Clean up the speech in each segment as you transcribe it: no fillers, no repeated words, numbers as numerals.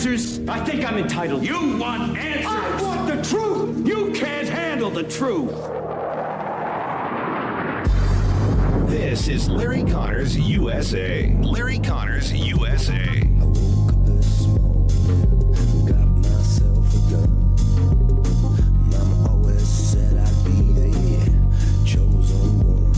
answers? I think I'm entitled. You want answers? I want the truth! You can't handle the truth! This is Larry Connors USA. Larry Connors USA. I woke up this morning, got myself a gun. Mama always said I'd be the chosen one.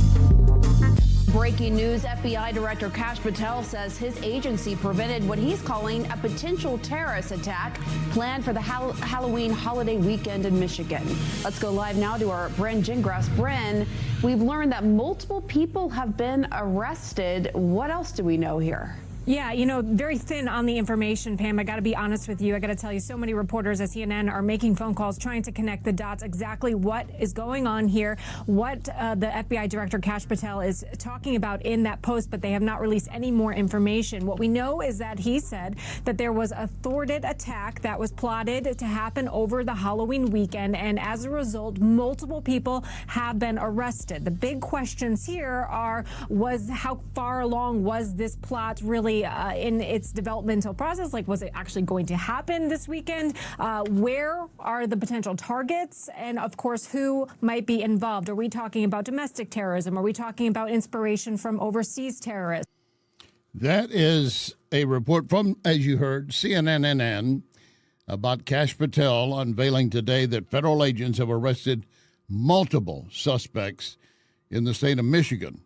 Breaking news, FBI Director Kash Patel says his agency prevented what he's calling a potential terrorist attack planned for the Halloween holiday weekend in Michigan. Let's go live now to our Bryn Gingras. Bryn, we've learned that multiple people have been arrested. What else do we know here? Yeah, you know, very thin on the information, Pam. I got to be honest with you. I got to tell you, so many reporters at CNN are making phone calls trying to connect the dots, exactly what is going on here, what the FBI Director Kash Patel is talking about in that post, but they have not released any more information. What we know is that he said that there was a thwarted attack that was plotted to happen over the Halloween weekend, and as a result, multiple people have been arrested. The big questions here are, how far along was this plot really in its developmental process? Like, was it actually going to happen this weekend? Where are the potential targets? And of course, who might be involved? Are we talking about domestic terrorism? Are we talking about inspiration from overseas terrorists? That is a report from, as you heard, CNN about Kash Patel unveiling today that federal agents have arrested multiple suspects in the state of Michigan,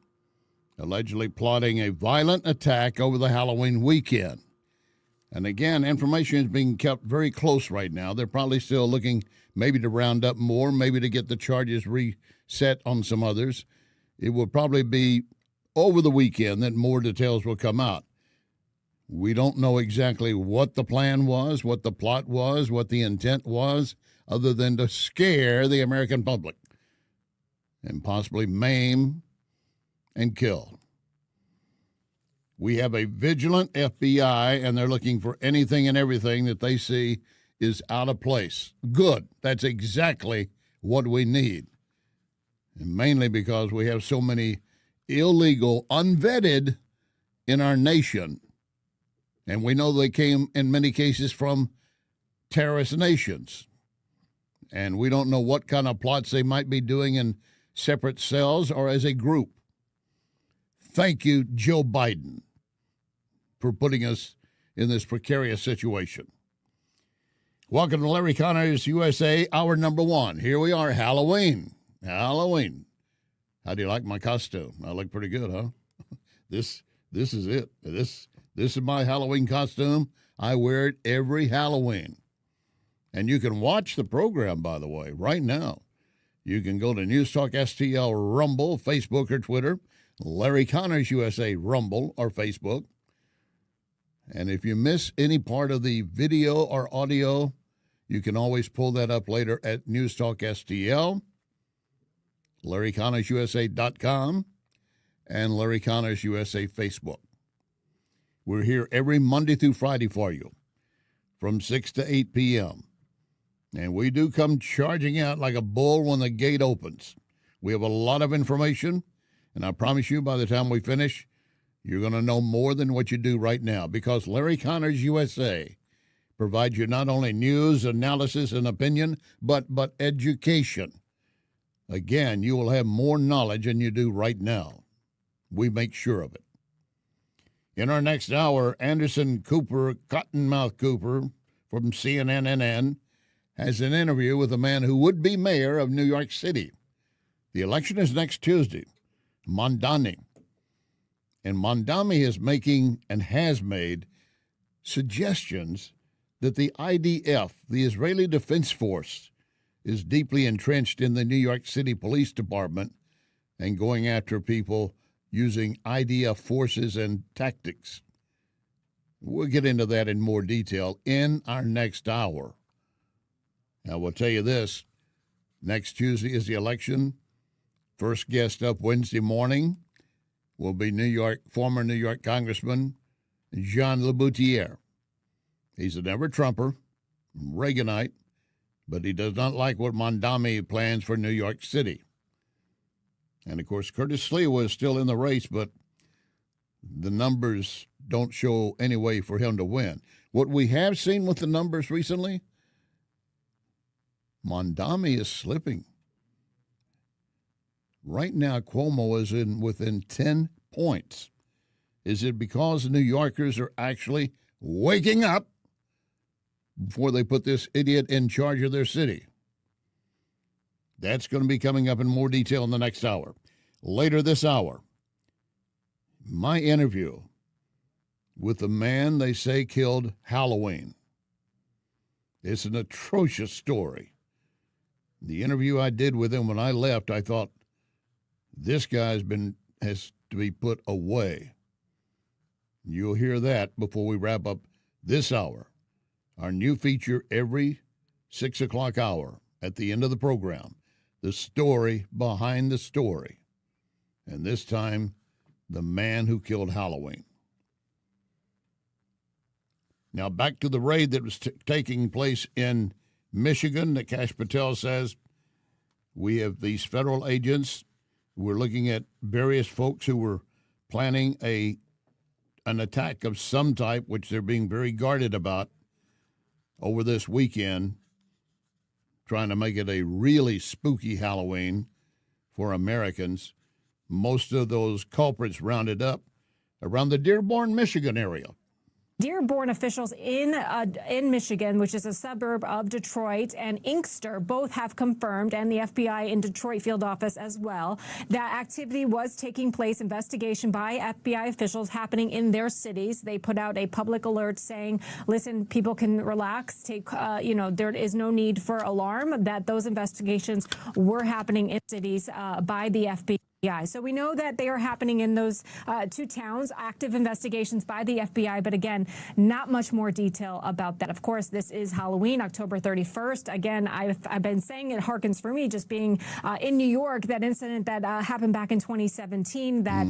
allegedly plotting a violent attack over the Halloween weekend. And again, information is being kept very close right now. They're probably still looking maybe to round up more, maybe to get the charges reset on some others. It will probably be over the weekend that more details will come out. We don't know exactly what the plan was, what the plot was, what the intent was, other than to scare the American public and possibly maim and kill. We have a vigilant FBI, and they're looking for anything and everything that they see is out of place. Good. That's exactly what we need. And mainly because we have so many illegal, unvetted in our nation. And we know they came, in many cases, from terrorist nations. And we don't know what kind of plots they might be doing in separate cells or as a group. Thank you, Joe Biden, for putting us in this precarious situation. Welcome to Larry Connors USA, hour number one. Here we are, Halloween. Halloween. How do you like my costume? I look pretty good, huh? This is it. This is my Halloween costume. I wear it every Halloween. And you can watch the program, by the way, right now. You can go to NewsTalkSTL Rumble, Facebook or Twitter, Larry Connors USA Rumble or Facebook. And if you miss any part of the video or audio, you can always pull that up later at NewsTalkSTL, LarryConnorsUSA.com, and Larry Connors USA Facebook. We're here every Monday through Friday for you from 6 to 8 p.m. And we do come charging out like a bull when the gate opens. We have a lot of information. And I promise you, by the time we finish, you're going to know more than what you do right now, because Larry Connors USA provides you not only news, analysis, and opinion, but education. Again, you will have more knowledge than you do right now. We make sure of it. In our next hour, Anderson Cooper, Cottonmouth Cooper from CNN has an interview with a man who would be mayor of New York City. The election is next Tuesday. Mamdani. And Mamdani is making and has made suggestions that the IDF, the Israeli Defense Force, is deeply entrenched in the New York City Police Department and going after people using IDF forces and tactics. We'll get into that in more detail in our next hour. Now, we'll tell you this. Next Tuesday is the election. First guest up Wednesday morning will be former New York Congressman Jean Laboutière. He's a never-Trumper, Reaganite, but he does not like what Mamdani plans for New York City. And, of course, Curtis Sliwa is still in the race, but the numbers don't show any way for him to win. What we have seen with the numbers recently, Mondami is slipping. Right now, Cuomo is within 10 points. Is it because New Yorkers are actually waking up before they put this idiot in charge of their city? That's going to be coming up in more detail in the next hour. Later this hour, my interview with the man they say killed Halloween. It's an atrocious story. The interview I did with him when I left, I thought, this guy's has to be put away. You'll hear that before we wrap up this hour. Our new feature every 6 o'clock hour at the end of the program, the story behind the story. And this time, the man who killed Halloween. Now, back to the raid that was taking place in Michigan that Kash Patel says. We have these federal agents. We're looking at various folks who were planning an attack of some type, which they're being very guarded about over this weekend, trying to make it a really spooky Halloween for Americans. Most of those culprits rounded up around the Dearborn, Michigan area. Dearborn officials in Michigan, which is a suburb of Detroit, and Inkster both have confirmed, and the FBI in Detroit field office as well, that activity was taking place, investigation by FBI officials happening in their cities. They put out a public alert saying, listen, people can relax, there is no need for alarm, that those investigations were happening in cities by the FBI. So we know that they are happening in those two towns, active investigations by the FBI. But again, not much more detail about that. Of course, this is Halloween, October 31st. Again, I've been saying it harkens for me just being in New York, that incident that happened back in 2017, that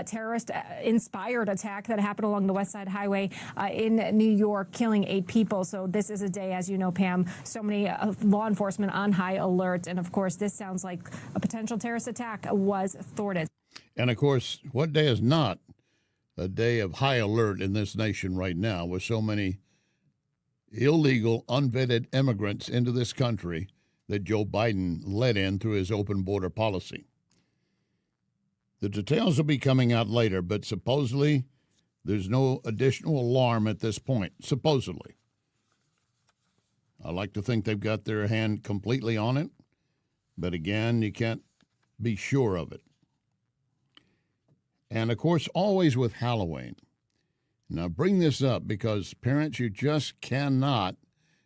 terrorist-inspired attack that happened along the West Side Highway in New York, killing 8 people. So this is a day, as you know, Pam, so many law enforcement on high alert. And of course, this sounds like a potential terrorist attack was thwarted. And of course, what day is not a day of high alert in this nation right now, with so many illegal, unvetted immigrants into this country that Joe Biden let in through his open border policy? The details will be coming out later, but supposedly there's no additional alarm at this point, supposedly. I like to think they've got their hand completely on it. But again, you can't be sure of it. And, of course, always with Halloween. Now, bring this up because, parents, you just cannot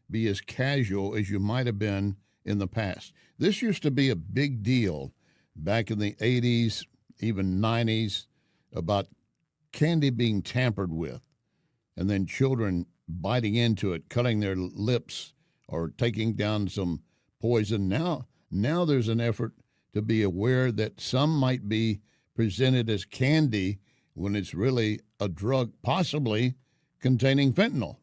be as casual as you might have been in the past. This used to be a big deal back in the 80s, even 90s, about candy being tampered with and then children biting into it, cutting their lips or taking down some poison. Now there's an effort to be aware that some might be presented as candy when it's really a drug possibly containing fentanyl.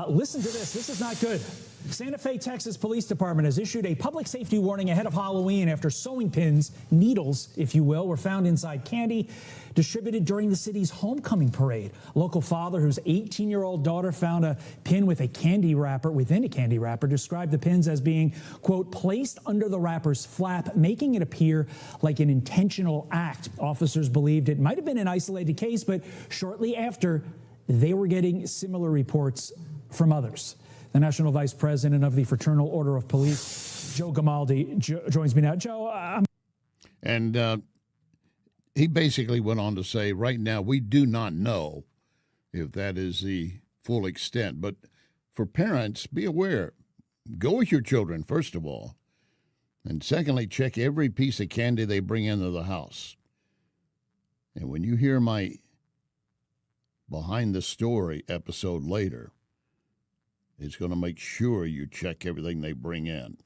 Listen to this. This is not good. Santa Fe, Texas Police Department has issued a public safety warning ahead of Halloween after sewing pins, needles, if you will, were found inside candy distributed during the city's homecoming parade. A local father whose 18-year-old daughter found a pin with a candy wrapper within a candy wrapper described the pins as being, quote, placed under the wrapper's flap, making it appear like an intentional act. Officers believed it might have been an isolated case, but shortly after, they were getting similar reports from others. The National Vice President of the Fraternal Order of Police, Joe Gamaldi, joins me now. Joe, he basically went on to say, right now, we do not know if that is the full extent. But for parents, be aware. Go with your children, first of all. And secondly, check every piece of candy they bring into the house. And when you hear my Behind the Story episode later, it's going to make sure you check everything they bring in.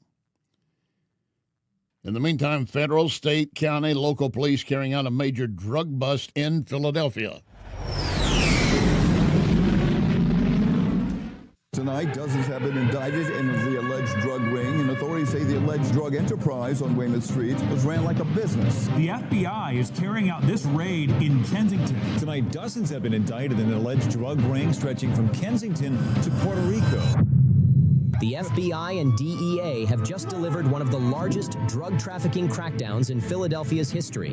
In the meantime, federal, state, county, local police carrying out a major drug bust in Philadelphia. Tonight, dozens have been indicted in the alleged drug ring, and authorities say the alleged drug enterprise on Weymouth Street was ran like a business. The FBI is carrying out this raid in Kensington. Tonight, dozens have been indicted in an alleged drug ring stretching from Kensington to Puerto Rico. The FBI and DEA have just delivered one of the largest drug trafficking crackdowns in Philadelphia's history.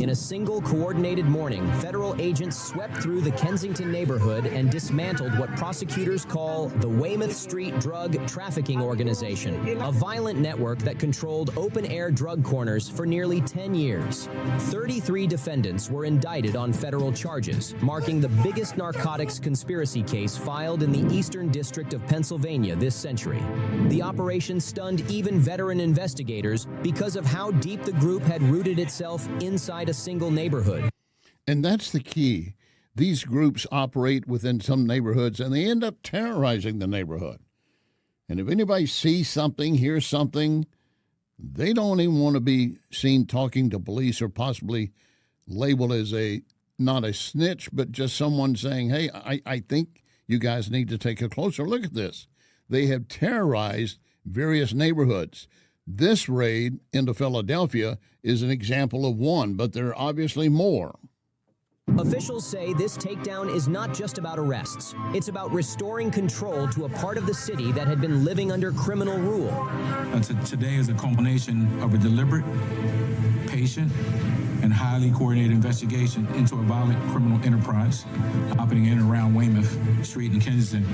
In a single coordinated morning, federal agents swept through the Kensington neighborhood and dismantled what prosecutors call the Weymouth Street Drug Trafficking Organization, a violent network that controlled open-air drug corners for nearly 10 years. 33 defendants were indicted on federal charges, marking the biggest narcotics conspiracy case filed in the Eastern District of Pennsylvania this century. The operation stunned even veteran investigators because of how deep the group had rooted itself inside a single neighborhood. And that's the key. These groups operate within some neighborhoods, and they end up terrorizing the neighborhood. And if anybody sees something, hears something, they don't even want to be seen talking to police or possibly labeled as not a snitch, but just someone saying, hey, I think you guys need to take a closer look at this. They have terrorized various neighborhoods. This raid into Philadelphia is an example of one, but there are obviously more. Officials say this takedown is not just about arrests. It's about restoring control to a part of the city that had been living under criminal rule. Today is a culmination of a deliberate, patient, and highly coordinated investigation into a violent criminal enterprise operating in and around Weymouth Street in Kensington.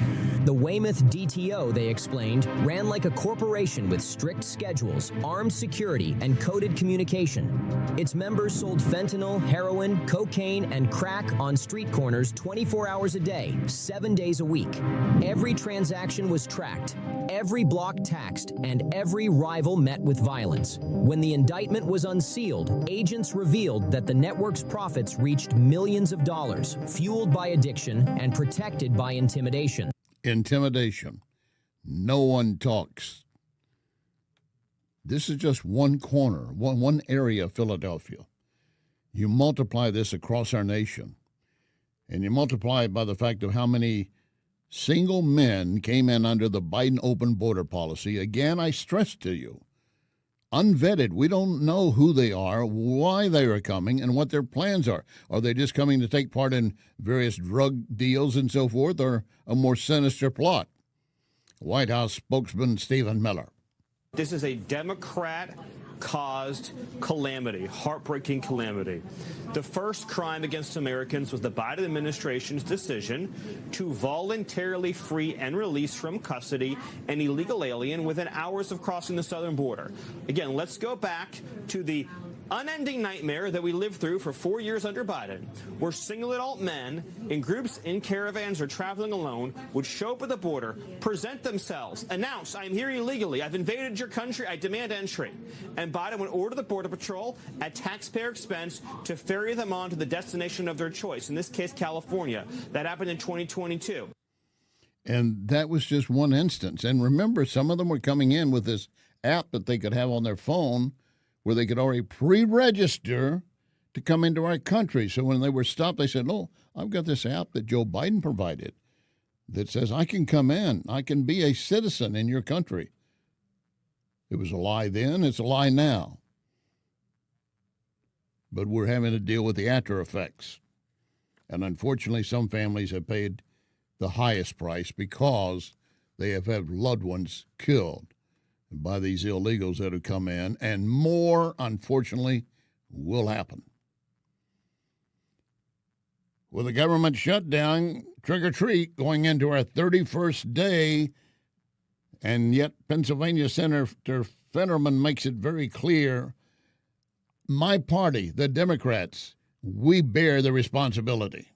The Weymouth DTO, they explained, ran like a corporation with strict schedules, armed security, and coded communication. Its members sold fentanyl, heroin, cocaine, and crack on street corners 24 hours a day, 7 days a week. Every transaction was tracked, every block taxed, and every rival met with violence. When the indictment was unsealed, agents revealed that the network's profits reached millions of dollars, fueled by addiction and protected by intimidation. Intimidation. No one talks. This is just one corner, one area of Philadelphia. You multiply this across our nation, and you multiply it by the fact of how many single men came in under the Biden open border policy. Again, I stress to you, unvetted. We don't know who they are, why they are coming, and what their plans are. Are they just coming to take part in various drug deals and so forth, or a more sinister plot? White House spokesman Stephen Miller. This is a Democrat-caused calamity, heartbreaking calamity. The first crime against Americans was the Biden administration's decision to voluntarily free and release from custody an illegal alien within hours of crossing the southern border. Again, let's go back to the unending nightmare that we lived through for 4 years under Biden, where single adult men in groups in caravans or traveling alone would show up at the border, present themselves, announce, I'm here illegally, I've invaded your country, I demand entry. And Biden would order the Border Patrol at taxpayer expense to ferry them on to the destination of their choice, in this case, California. That happened in 2022. And that was just one instance. And remember, some of them were coming in with this app that they could have on their phone where they could already pre-register to come into our country. So when they were stopped, they said, oh, I've got this app that Joe Biden provided that says I can come in. I can be a citizen in your country. It was a lie then. It's a lie now. But we're having to deal with the after effects. And unfortunately, some families have paid the highest price because they have had loved ones killed by these illegals that have come in, and more, unfortunately, will happen. With a government shutdown, trick-or-treat, going into our 31st day, and yet Pennsylvania Senator Fetterman makes it very clear, my party, the Democrats, we bear the responsibility.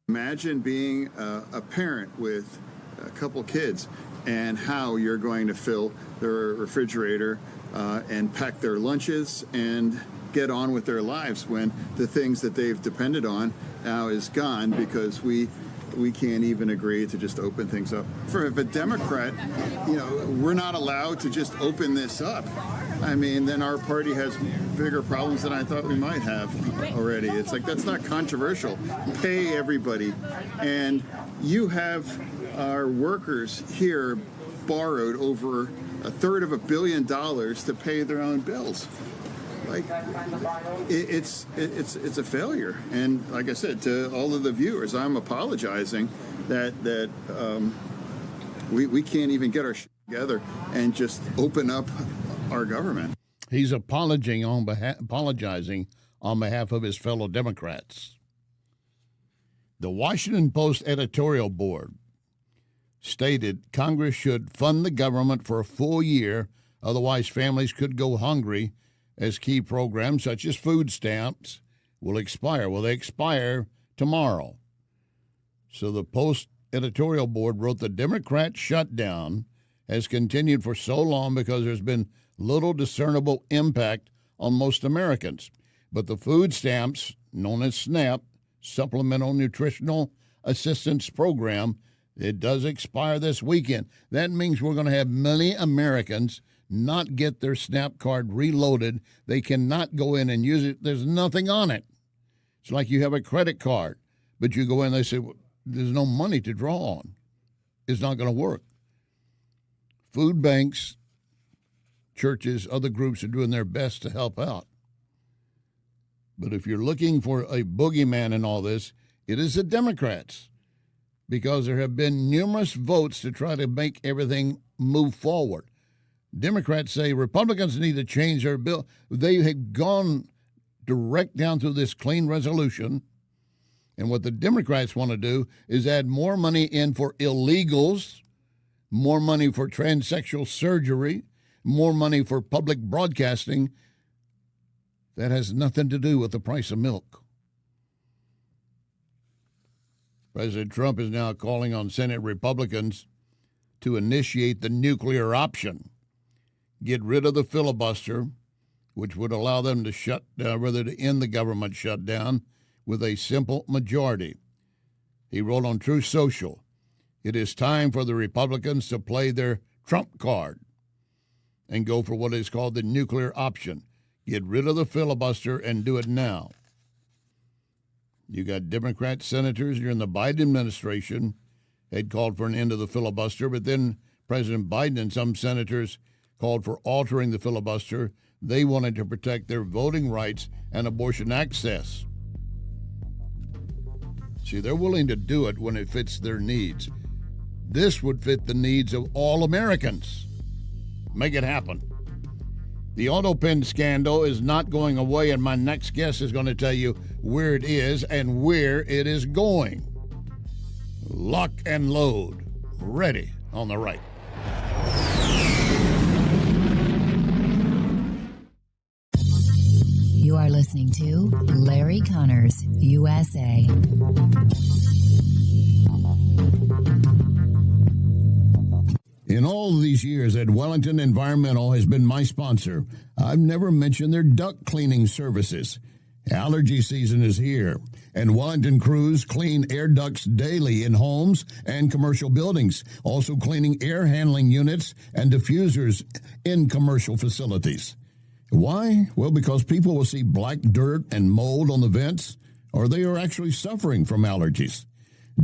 Imagine being a parent with a couple kids and how you're going to fill their refrigerator and pack their lunches and get on with their lives when the things that they've depended on now is gone because we can't even agree to just open things up. For a Democrat, we're not allowed to just open this up. I mean, then our party has bigger problems than I thought we might have already. It's like, that's not controversial. Pay everybody. And you have our workers here borrowed over $350 million to pay their own bills. Like, it's a failure. And like I said, to all of the viewers, I'm apologizing that we can't even get our shit together and just open up our government. He's apologizing on behalf of his fellow Democrats. The Washington Post editorial board stated Congress should fund the government for a full year, otherwise families could go hungry, as key programs such as food stamps will expire. Well, they expire tomorrow. So the Post editorial board wrote the Democrat shutdown has continued for so long because there's been little discernible impact on most Americans. But the food stamps, known as SNAP, Supplemental Nutritional Assistance Program, it does expire this weekend. That means we're going to have many Americans not get their SNAP card reloaded. They cannot go in and use it. There's nothing on it. It's like you have a credit card, but you go in, they say, well, there's no money to draw on. It's not going to work. Food banks, churches, other groups are doing their best to help out. But if you're looking for a boogeyman in all this, it is the Democrats, because there have been numerous votes to try to make everything move forward. Democrats say Republicans need to change their bill. They have gone direct down through this clean resolution, and what the Democrats want to do is add more money in for illegals, more money for transsexual surgery, more money for public broadcasting. That has nothing to do with the price of milk. President Trump is now calling on Senate Republicans to initiate the nuclear option, get rid of the filibuster, which would allow them to to end the government shutdown with a simple majority. He wrote on Truth Social, "It is time for the Republicans to play their Trump card and go for what is called the nuclear option. Get rid of the filibuster and do it now." You got Democrat senators during the Biden administration had called for an end of the filibuster, but then President Biden and some senators called for altering the filibuster. They wanted to protect their voting rights and abortion access. See, they're willing to do it when it fits their needs. This would fit the needs of all Americans. Make it happen. The auto pen scandal is not going away, and my next guest is going to tell you where it is and where it is going. Lock and load. Ready on the right. You are listening to Larry Connors, USA. In all these years that Wellington Environmental has been my sponsor, I've never mentioned their duct cleaning services. Allergy season is here, and Wellington crews clean air ducts daily in homes and commercial buildings, also cleaning air handling units and diffusers in commercial facilities. Why? Well, because people will see black dirt and mold on the vents, or they are actually suffering from allergies.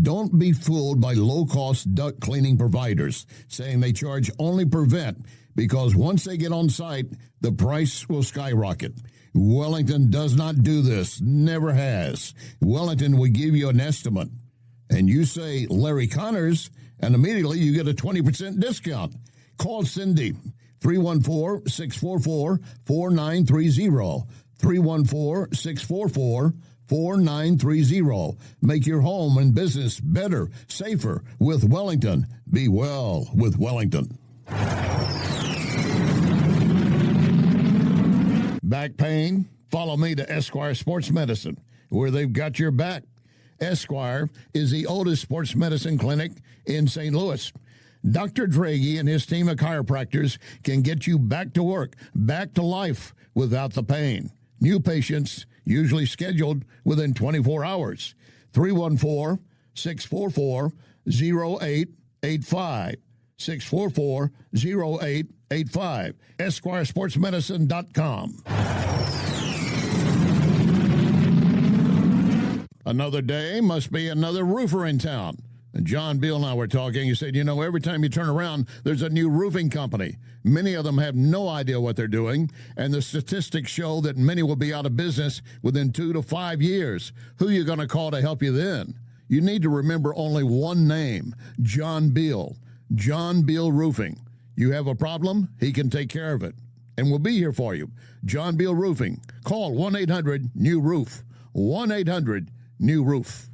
Don't be fooled by low-cost duct cleaning providers saying they charge only per vent, because once they get on site, the price will skyrocket. Wellington does not do this, never has. Wellington will give you an estimate, and you say Larry Connors, and immediately you get a 20% discount. Call Cindy, 314-644-4930, 314-644-4930. Make your home and business better, safer with Wellington. Be well with Wellington. Back pain? Follow me to Esquire Sports Medicine, where they've got your back. Esquire is the oldest sports medicine clinic in St. Louis. Dr. Draghi and his team of chiropractors can get you back to work, back to life without the pain. New patients usually scheduled within 24 hours. 314-644-0885. 644-0885. EsquireSportsMedicine.com. Another day must be another roofer in town. John Beal and I were talking. He said, every time you turn around, there's a new roofing company. Many of them have no idea what they're doing, and the statistics show that many will be out of business within 2 to 5 years. Who are you going to call to help you then? You need to remember only one name, John Beal. John Beal Roofing. You have a problem, he can take care of it. And we'll be here for you. John Beal Roofing. Call 1-800-NEW-ROOF. 1-800-NEW-ROOF.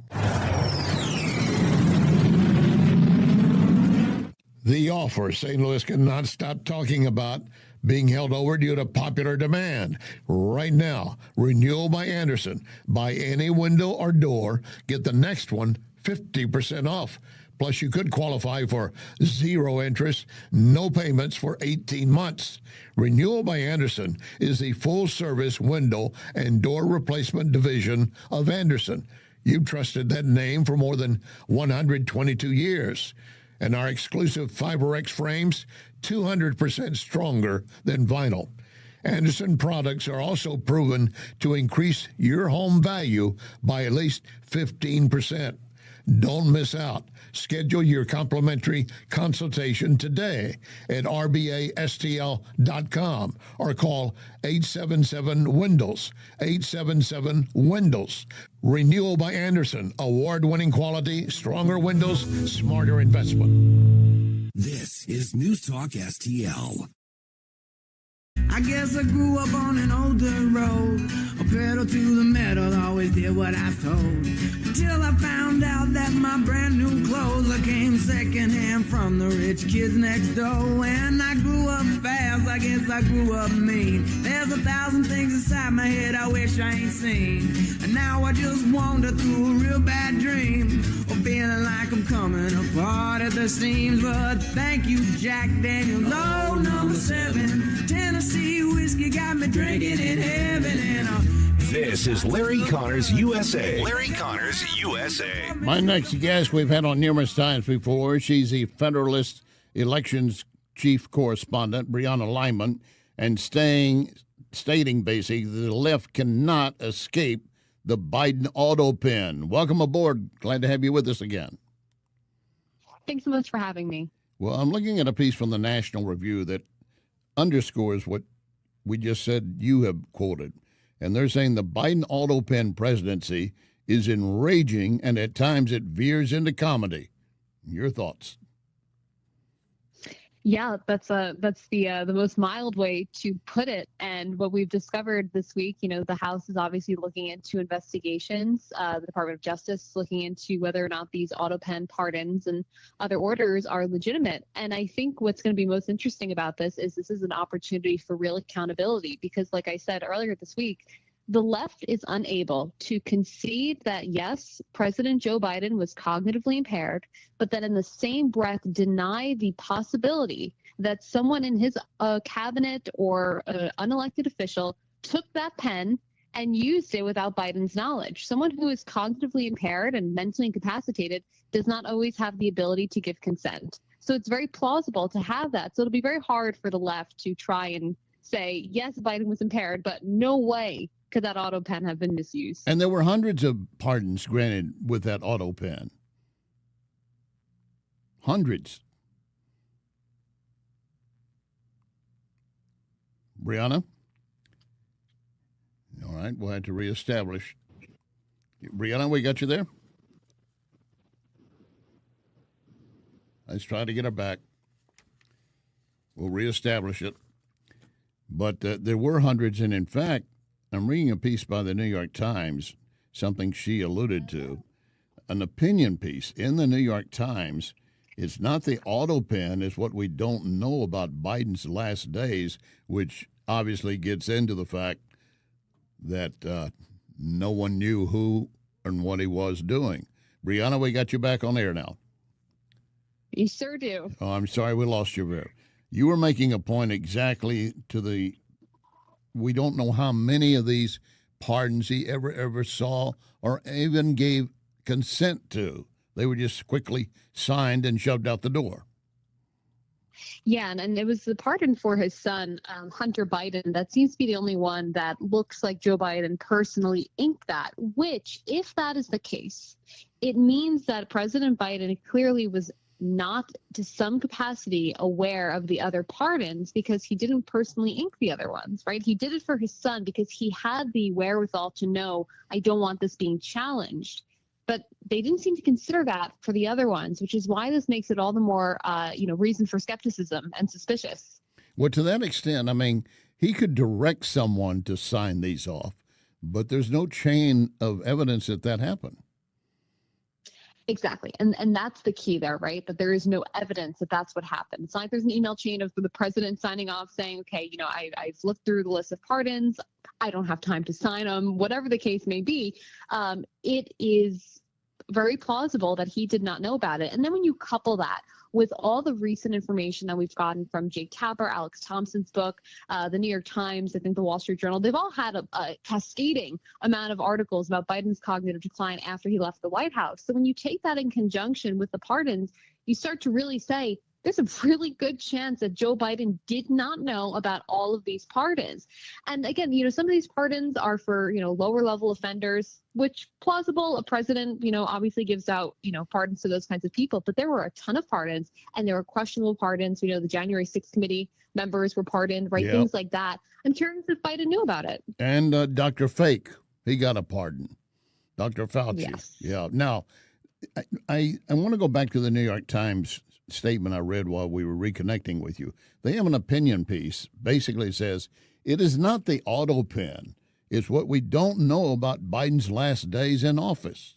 The offer. St. Louis cannot stop talking about being held over due to popular demand. Right now, Renewal by Andersen. Buy any window or door, get the next one 50% off. Plus, you could qualify for 0 interest, no payments for 18 months. Renewal by Andersen is the full-service window and door replacement division of Andersen. You've trusted that name for more than 122 years. And our exclusive FiberX frames, 200% stronger than vinyl. Andersen products are also proven to increase your home value by at least 15%. Don't miss out. Schedule your complimentary consultation today at rbastl.com or call 877-WINDOWS, 877-WINDOWS. Renewal by Andersen, award-winning quality, stronger windows, smarter investment. This is News Talk STL. I guess I grew up on an older road, a pedal to the metal, always did what I was told. Until I found out that my brand new clothes came secondhand from the rich kids next door. And I grew up fast, I guess I grew up mean. There's 1,000 things inside my head I wish I ain't seen. And now I just wander through a real bad dream, or feeling like I'm coming apart at the seams. But thank you, Jack Daniels, oh, number 7, Tennessee whiskey got me drinking in heaven. And this is Larry Connors USA. Larry Connors USA. My next guest we've had on numerous times before. She's the Federalist Elections Chief Correspondent, Brianna Lyman, and stating basically the left cannot escape the Biden auto pen. Welcome aboard. Glad to have you with us again. Thanks so much for having me. Well, I'm looking at a piece from the National Review that underscores what we just said you have quoted. And they're saying the Biden auto pen presidency is enraging and at times it veers into comedy. Your thoughts? Yeah, that's the most mild way to put it. And what we've discovered this week, the House is obviously looking into investigations. The Department of Justice is looking into whether or not these auto pen pardons and other orders are legitimate. And I think what's going to be most interesting about this is an opportunity for real accountability, because like I said earlier this week, the left is unable to concede that, yes, President Joe Biden was cognitively impaired, but then in the same breath deny the possibility that someone in his cabinet or unelected official took that pen and used it without Biden's knowledge. Someone who is cognitively impaired and mentally incapacitated does not always have the ability to give consent. So it's very plausible to have that. So it'll be very hard for the left to try and say, yes, Biden was impaired, but no way could that auto pen have been misused. And there were hundreds of pardons granted with that auto pen. Hundreds. Brianna? All right, we'll have to reestablish. Brianna, we got you there? Let's try to get her back. We'll reestablish it. But there were hundreds, and in fact, I'm reading a piece by the New York Times, something she alluded to, an opinion piece in the New York Times. It's not the auto pen, it's what we don't know about Biden's last days, which obviously gets into the fact that no one knew who and what he was doing. Brianna, we got you back on air now. You sure do. Oh, I'm sorry we lost you there. You were making a point exactly to the we don't know how many of these pardons he ever saw or even gave consent to. They were just quickly signed and shoved out the door. Yeah, and it was the pardon for his son, Hunter Biden, that seems to be the only one that looks like Joe Biden personally inked that, which, if that is the case, it means that President Biden clearly was not to some capacity aware of the other pardons because he didn't personally ink the other ones, right? He did it for his son because he had the wherewithal to know, I don't want this being challenged. But they didn't seem to consider that for the other ones, which is why this makes it all the more, reason for skepticism and suspicious. Well, to that extent, I mean, he could direct someone to sign these off, but there's no chain of evidence that happened. Exactly. And that's the key there, right? That there is no evidence that that's what happened. It's not like there's an email chain of the president signing off saying, okay, I've looked through the list of pardons. I don't have time to sign them, whatever the case may be. It is very plausible that he did not know about it. And then when you couple that with all the recent information that we've gotten from Jake Tapper, Alex Thompson's book, the New York Times, I think the Wall Street Journal, they've all had a cascading amount of articles about Biden's cognitive decline after he left the White House. So when you take that in conjunction with the pardons, you start to really say, there's a really good chance that Joe Biden did not know about all of these pardons. And again, some of these pardons are for, lower level offenders, which plausible. A president, obviously gives out, pardons to those kinds of people. But there were a ton of pardons and there were questionable pardons. The January 6th committee members were pardoned, right? Yep. Things like that. I'm curious if Biden knew about it. And Dr. Fake, he got a pardon. Dr. Fauci. Yes. Yeah. Now, I want to go back to the New York Times statement I read while we were reconnecting with you. They have an opinion piece, basically says, it is not the auto pen. It's what we don't know about Biden's last days in office.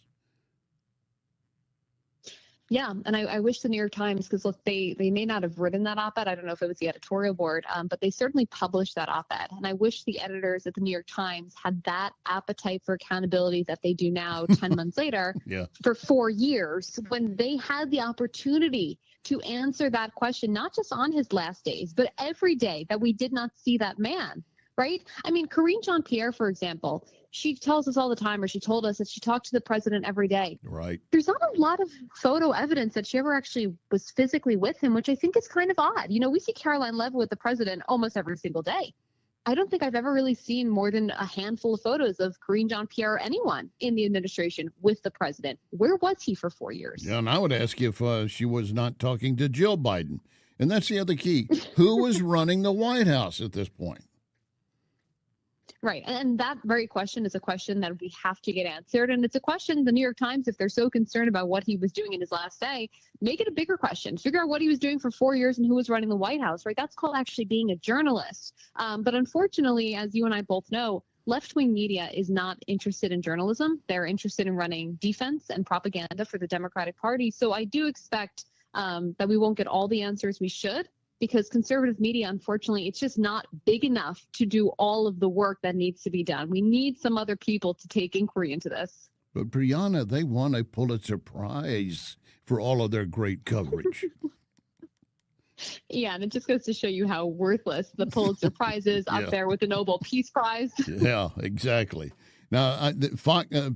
Yeah, and I wish the New York Times, because look, they may not have written that op-ed. I don't know if it was the editorial board, but they certainly published that op-ed. And I wish the editors at the New York Times had that appetite for accountability that they do now 10 months later for 4 years, when they had the opportunity to answer that question, not just on his last days, but every day that we did not see that man. Right? I mean, Karine Jean-Pierre, for example, she tells us all the time, or she told us that she talked to the president every day. Right. There's not a lot of photo evidence that she ever actually was physically with him, which I think is kind of odd. We see Caroline Levitt with the president almost every single day. I don't think I've ever really seen more than a handful of photos of Karine Jean-Pierre or anyone in the administration with the president. Where was he for 4 years? Yeah, and I would ask you if she was not talking to Jill Biden. And that's the other key. Who was running the White House at this point? Right. And that very question is a question that we have to get answered. And it's a question the New York Times, if they're so concerned about what he was doing in his last day, make it a bigger question. Figure out what he was doing for 4 years and who was running the White House, right? That's called actually being a journalist. But unfortunately, as you and I both know, left-wing media is not interested in journalism. They're interested in running defense and propaganda for the Democratic Party. So I do expect that we won't get all the answers we should, because conservative media, unfortunately, it's just not big enough to do all of the work that needs to be done. We need some other people to take inquiry into this. But Brianna, they won a Pulitzer Prize for all of their great coverage. Yeah, and it just goes to show you how worthless the Pulitzer Prize is up there with the Nobel Peace Prize. Yeah, exactly. Now,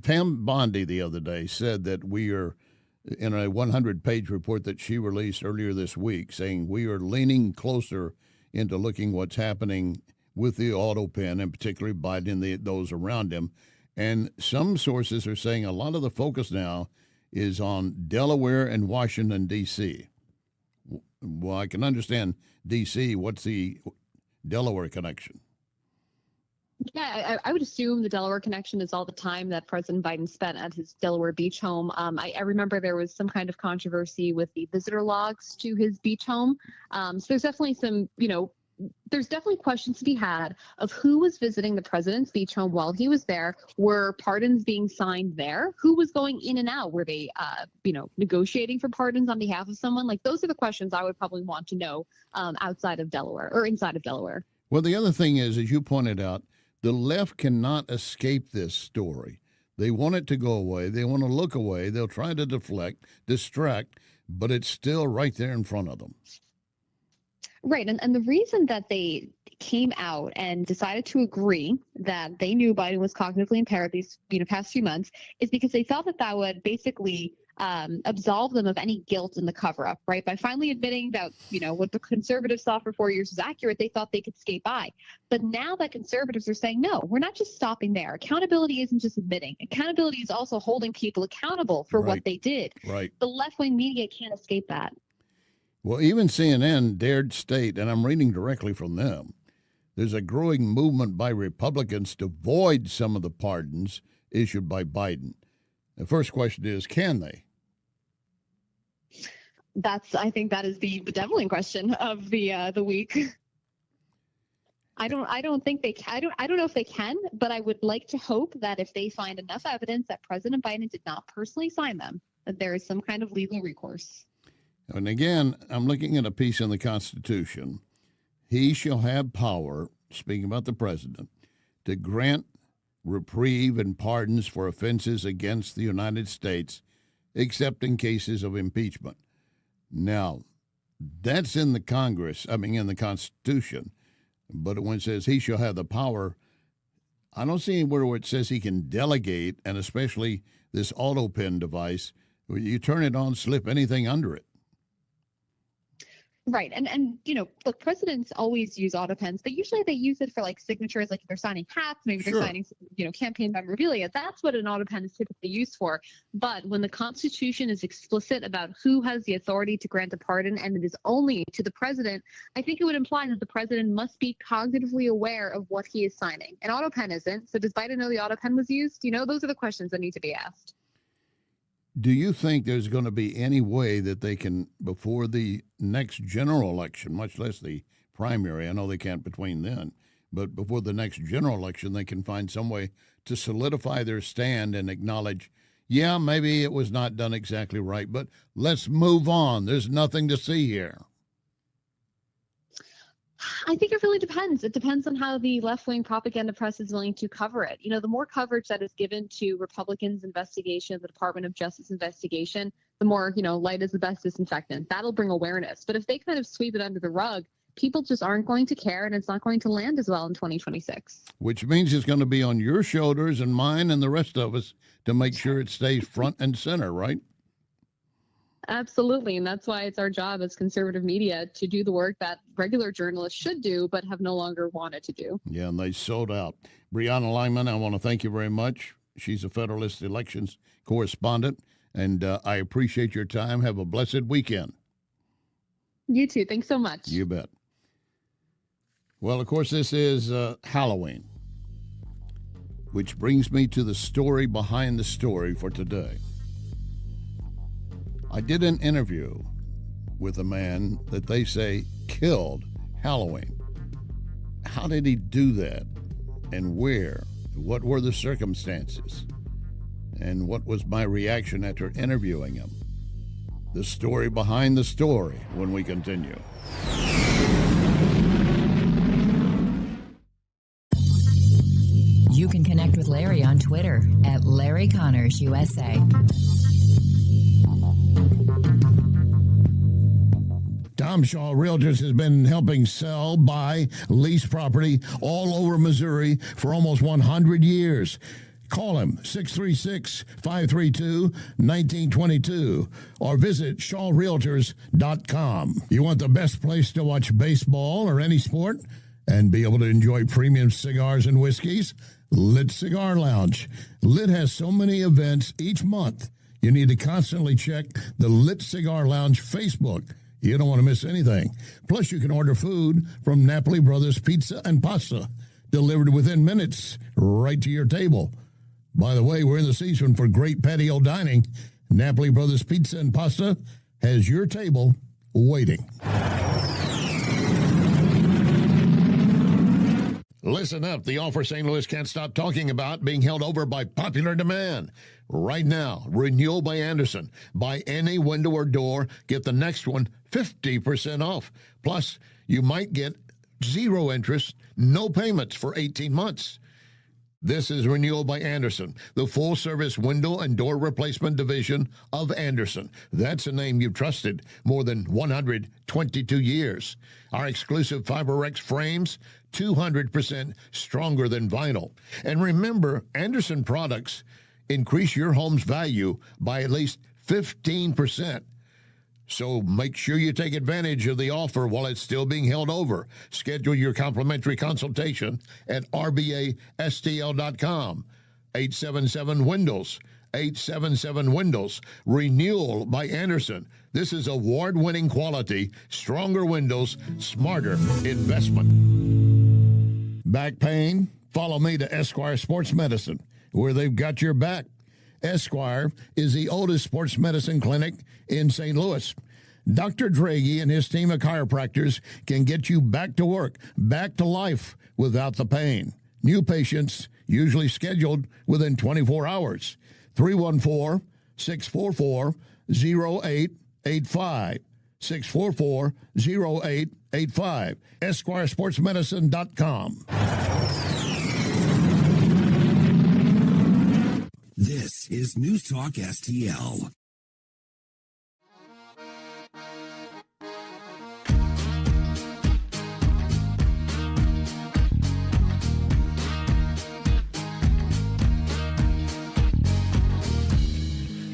Pam Bondi the other day said that we are, in a 100-page report that she released earlier this week, saying we are leaning closer into looking what's happening with the auto pen, and particularly Biden and those around him. And some sources are saying a lot of the focus now is on Delaware and Washington, D.C. Well, I can understand D.C. What's the Delaware connection? Yeah, I would assume the Delaware connection is all the time that President Biden spent at his Delaware beach home. I remember there was some kind of controversy with the visitor logs to his beach home. So there's definitely some, there's definitely questions to be had of who was visiting the president's beach home while he was there. Were pardons being signed there? Who was going in and out? Were they, negotiating for pardons on behalf of someone? Like, those are the questions I would probably want to know outside of Delaware or inside of Delaware. Well, the other thing is, as you pointed out, the left cannot escape this story. They want it to go away. They want to look away. They'll try to deflect, distract, but it's still right there in front of them. Right. And the reason that they came out and decided to agree that they knew Biden was cognitively impaired these past few months is because they felt that would basically absolve them of any guilt in the cover-up, right? By finally admitting that, what the conservatives thought for 4 years was accurate, they thought they could skate by. But now that conservatives are saying, no, we're not just stopping there. Accountability isn't just admitting. Accountability is also holding people accountable for what they did. Right. The left-wing media can't escape that. Well, even CNN dared state, and I'm reading directly from them, there's a growing movement by Republicans to void some of the pardons issued by Biden. The first question is, can they? I think that is the bedeviling question of the week. I don't think they can. I don't know if they can, but I would like to hope that if they find enough evidence that President Biden did not personally sign them, that there is some kind of legal recourse. And again, I'm looking at a piece in the Constitution. He shall have power, speaking about the president, to grant reprieve and pardons for offenses against the United States, except in cases of impeachment. Now, that's in the in the Constitution. But when it says he shall have the power, I don't see anywhere where it says he can delegate, and especially this auto pen device, where you turn it on, slip anything under it. Right. And look, presidents always use auto pens, but usually they use it for like signatures, like if they're signing hats, maybe they're signing, campaign memorabilia. That's what an auto pen is typically used for. But when the Constitution is explicit about who has the authority to grant a pardon, and it is only to the president, I think it would imply that the president must be cognitively aware of what he is signing. An auto pen isn't. So does Biden know the auto pen was used? Those are the questions that need to be asked. Do you think there's going to be any way that they can, before the next general election, much less the primary, I know they can't between then, but before the next general election, they can find some way to solidify their stand and acknowledge, yeah, maybe it was not done exactly right, but let's move on. There's nothing to see here. I think it really depends. It depends on how the left-wing propaganda press is willing to cover it. The more coverage that is given to Republicans' investigation, the Department of Justice investigation, the more, light is the best disinfectant. That'll bring awareness. But if they kind of sweep it under the rug, people just aren't going to care, and it's not going to land as well in 2026. Which means it's going to be on your shoulders and mine and the rest of us to make sure it stays front and center, right? Absolutely. And that's why it's our job as conservative media to do the work that regular journalists should do, but have no longer wanted to do. Yeah, and they sold out. Brianna Lyman, I want to thank you very much. She's a Federalist Elections correspondent, and I appreciate your time. Have a blessed weekend. You too. Thanks so much. You bet. Well, of course, this is Halloween, which brings me to the story behind the story for today. I did an interview with a man that they say killed Halloween. How did he do that? And where? What were the circumstances? And what was my reaction after interviewing him? The story behind the story when we continue. You can connect with Larry on Twitter at Larry Connors USA. Tom Shaw Realtors has been helping sell, buy, lease property all over Missouri for almost 100 years. Call him, 636-532-1922, or visit shawrealtors.com. You want the best place to watch baseball or any sport and be able to enjoy premium cigars and whiskeys? Lit Cigar Lounge. Lit has so many events each month, you need to constantly check the Lit Cigar Lounge Facebook. You don't want to miss anything. Plus, you can order food from Napoli Brothers Pizza and Pasta, delivered within minutes right to your table. By the way, we're in the season for great patio dining. Napoli Brothers Pizza and Pasta has your table waiting. Listen up. The offer St. Louis can't stop talking about being held over by popular demand. Right now, Renewal by Anderson. Buy any window or door, get the next one 50% off. Plus, you might get zero interest, no payments for 18 months. This is Renewal by Anderson, the full-service window and door replacement division of Anderson. That's a name you've trusted more than 122 years. Our exclusive FiberX frames, 200% stronger than vinyl. And remember, Anderson products increase your home's value by at least 15%. So make sure you take advantage of the offer while it's still being held over. Schedule your complimentary consultation at rbastl.com. 877-WINDOWS. 877-WINDOWS. Renewal by Anderson. This is award-winning quality, stronger windows, smarter investment. Back pain? Follow me to Esquire Sports Medicine, where they've got your back. Esquire is the oldest sports medicine clinic in St. Louis. Dr. Draghi and his team of chiropractors can get you back to work, back to life without the pain. New patients usually scheduled within 24 hours. 314-644-0885. 644-0885. EsquireSportsMedicine.com. This is News Talk STL.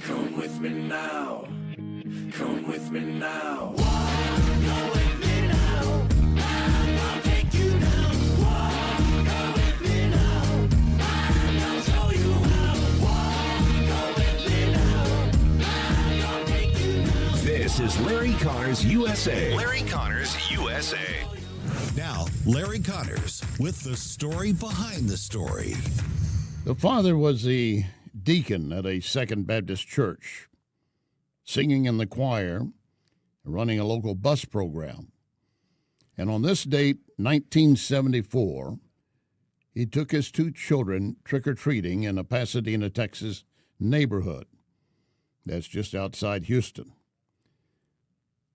Come with me now. Come with me now. This is Larry Connors USA. Larry Connors USA. Now, Larry Connors with the story behind the story. The father was the deacon at a Second Baptist church, singing in the choir, running a local bus program. And on this date, 1974, he took his two children trick-or-treating in a Pasadena, Texas neighborhood. That's just outside Houston.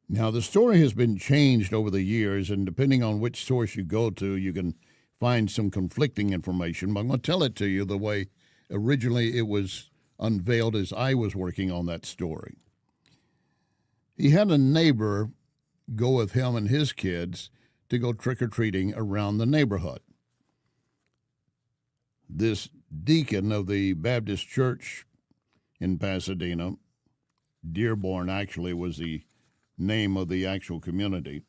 Now, the story has been changed over the years, and depending on which source you go to, you can find some conflicting information. But I'm going to tell it to you the way originally it was unveiled as I was working on that story. He had a neighbor go with him and his kids to go trick-or-treating around the neighborhood. This deacon of the Baptist church in Pasadena, Dearborn actually was the name of the actual community.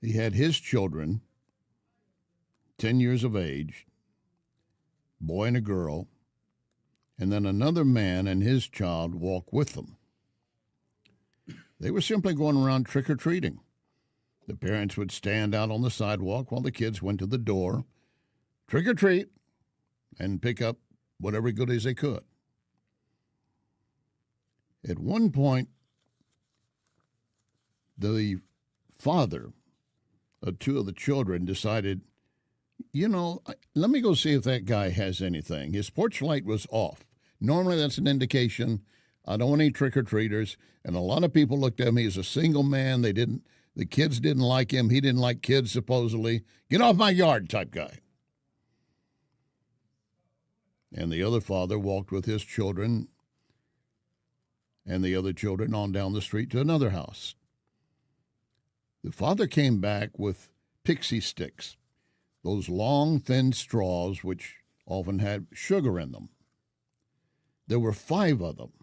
He had his children, 10 years of age, boy and a girl, and then another man and his child walk with them. They were simply going around trick-or-treating. The parents would stand out on the sidewalk while the kids went to the door, trick-or-treat, and pick up whatever goodies they could. At one point, the father of two of the children decided, let me go see if that guy has anything. His porch light was off. Normally, that's an indication I don't want any trick-or-treaters. And a lot of people looked at him. He was a single man. The kids didn't like him. He didn't like kids, supposedly. Get off my yard type guy. And the other father walked with his children and the other children on down the street to another house. The father came back with pixie sticks, those long, thin straws which often had sugar in them. There were 5 of them.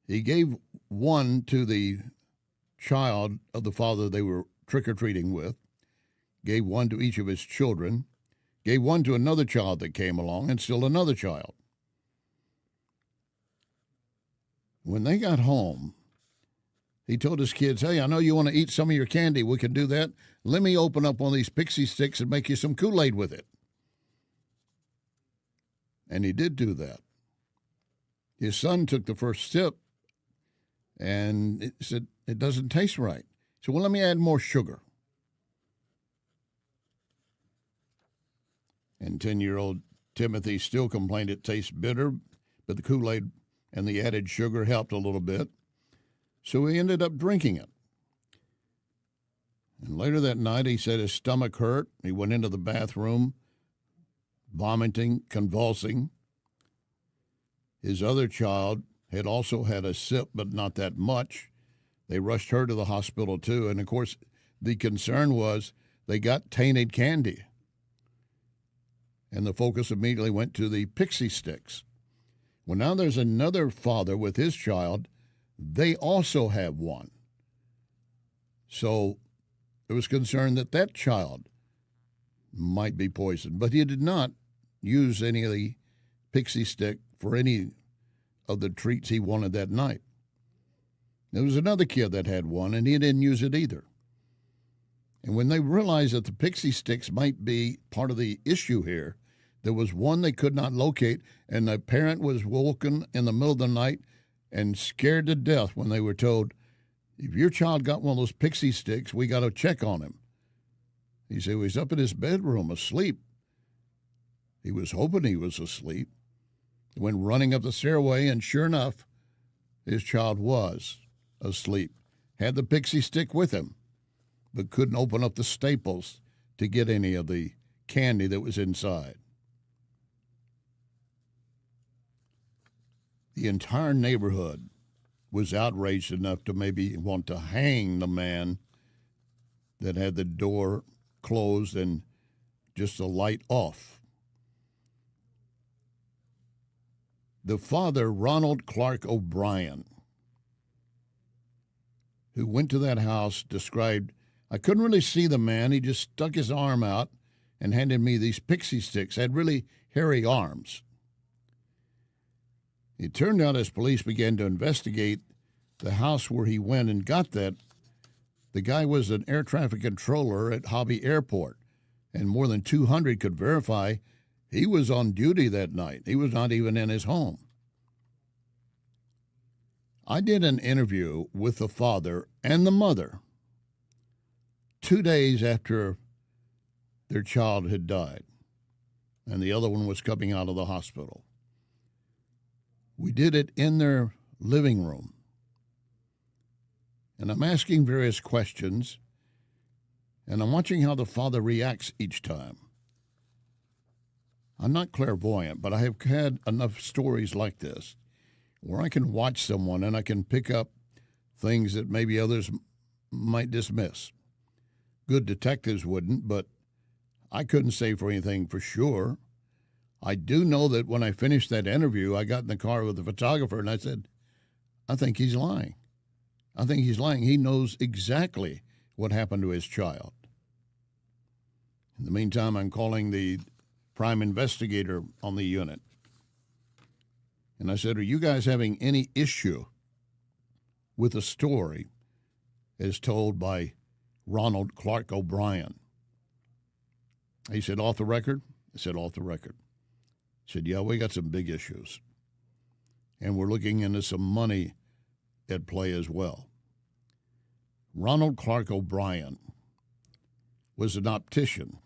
He gave one to the child of the father they were trick-or-treating with, gave one to each of his children, gave one to another child that came along, and still another child. When they got home, he told his kids, hey, I know you want to eat some of your candy. We can do that. Let me open up one of these pixie sticks and make you some Kool-Aid with it. And he did do that. His son took the first sip and said, it doesn't taste right. So, well, let me add more sugar. And 10-year-old Timothy still complained it tastes bitter, but the Kool-Aid and the added sugar helped a little bit. So he ended up drinking it. And later that night, he said his stomach hurt. He went into the bathroom, vomiting, convulsing. His other child had also had a sip, but not that much. They rushed her to the hospital, too. And, of course, the concern was they got tainted candy. And the focus immediately went to the pixie sticks. Well, now there's another father with his child. They also have one. So there was concern that that child might be poisoned. But he did not use any of the pixie stick for any of the treats he wanted that night. There was another kid that had one, and he didn't use it either. And when they realized that the pixie sticks might be part of the issue here, there was one they could not locate, and the parent was woken in the middle of the night and scared to death when they were told, if your child got one of those pixie sticks, we got to check on him. He said, well, he's up in his bedroom asleep. He was hoping he was asleep. He went running up the stairway, and sure enough, his child was asleep. Had the pixie stick with him, but couldn't open up the staples to get any of the candy that was inside. The entire neighborhood was outraged enough to maybe want to hang the man that had the door closed and just the light off. The father, Ronald Clark O'Brien, who went to that house, described, I couldn't really see the man. He just stuck his arm out and handed me these pixie sticks. Had really hairy arms. It turned out as police began to investigate the house where he went and got that, the guy was an air traffic controller at Hobby Airport, and more than 200 could verify he was on duty that night. He was not even in his home. I did an interview with the father and the mother 2 days after their child had died, and the other one was coming out of the hospital. We did it in their living room. And I'm asking various questions, and I'm watching how the father reacts each time. I'm not clairvoyant, but I have had enough stories like this where I can watch someone and I can pick up things that maybe others might dismiss. Good detectives wouldn't, but I couldn't say for anything for sure. I do know that when I finished that interview, I got in the car with the photographer and I said, I think he's lying. I think he's lying. He knows exactly what happened to his child. In the meantime, I'm calling the prime investigator on the unit. And I said, are you guys having any issue with the story as told by Ronald Clark O'Brien? He said, off the record? I said, off the record. He said, yeah, we got some big issues. And we're looking into some money at play as well. Ronald Clark O'Brien was an optician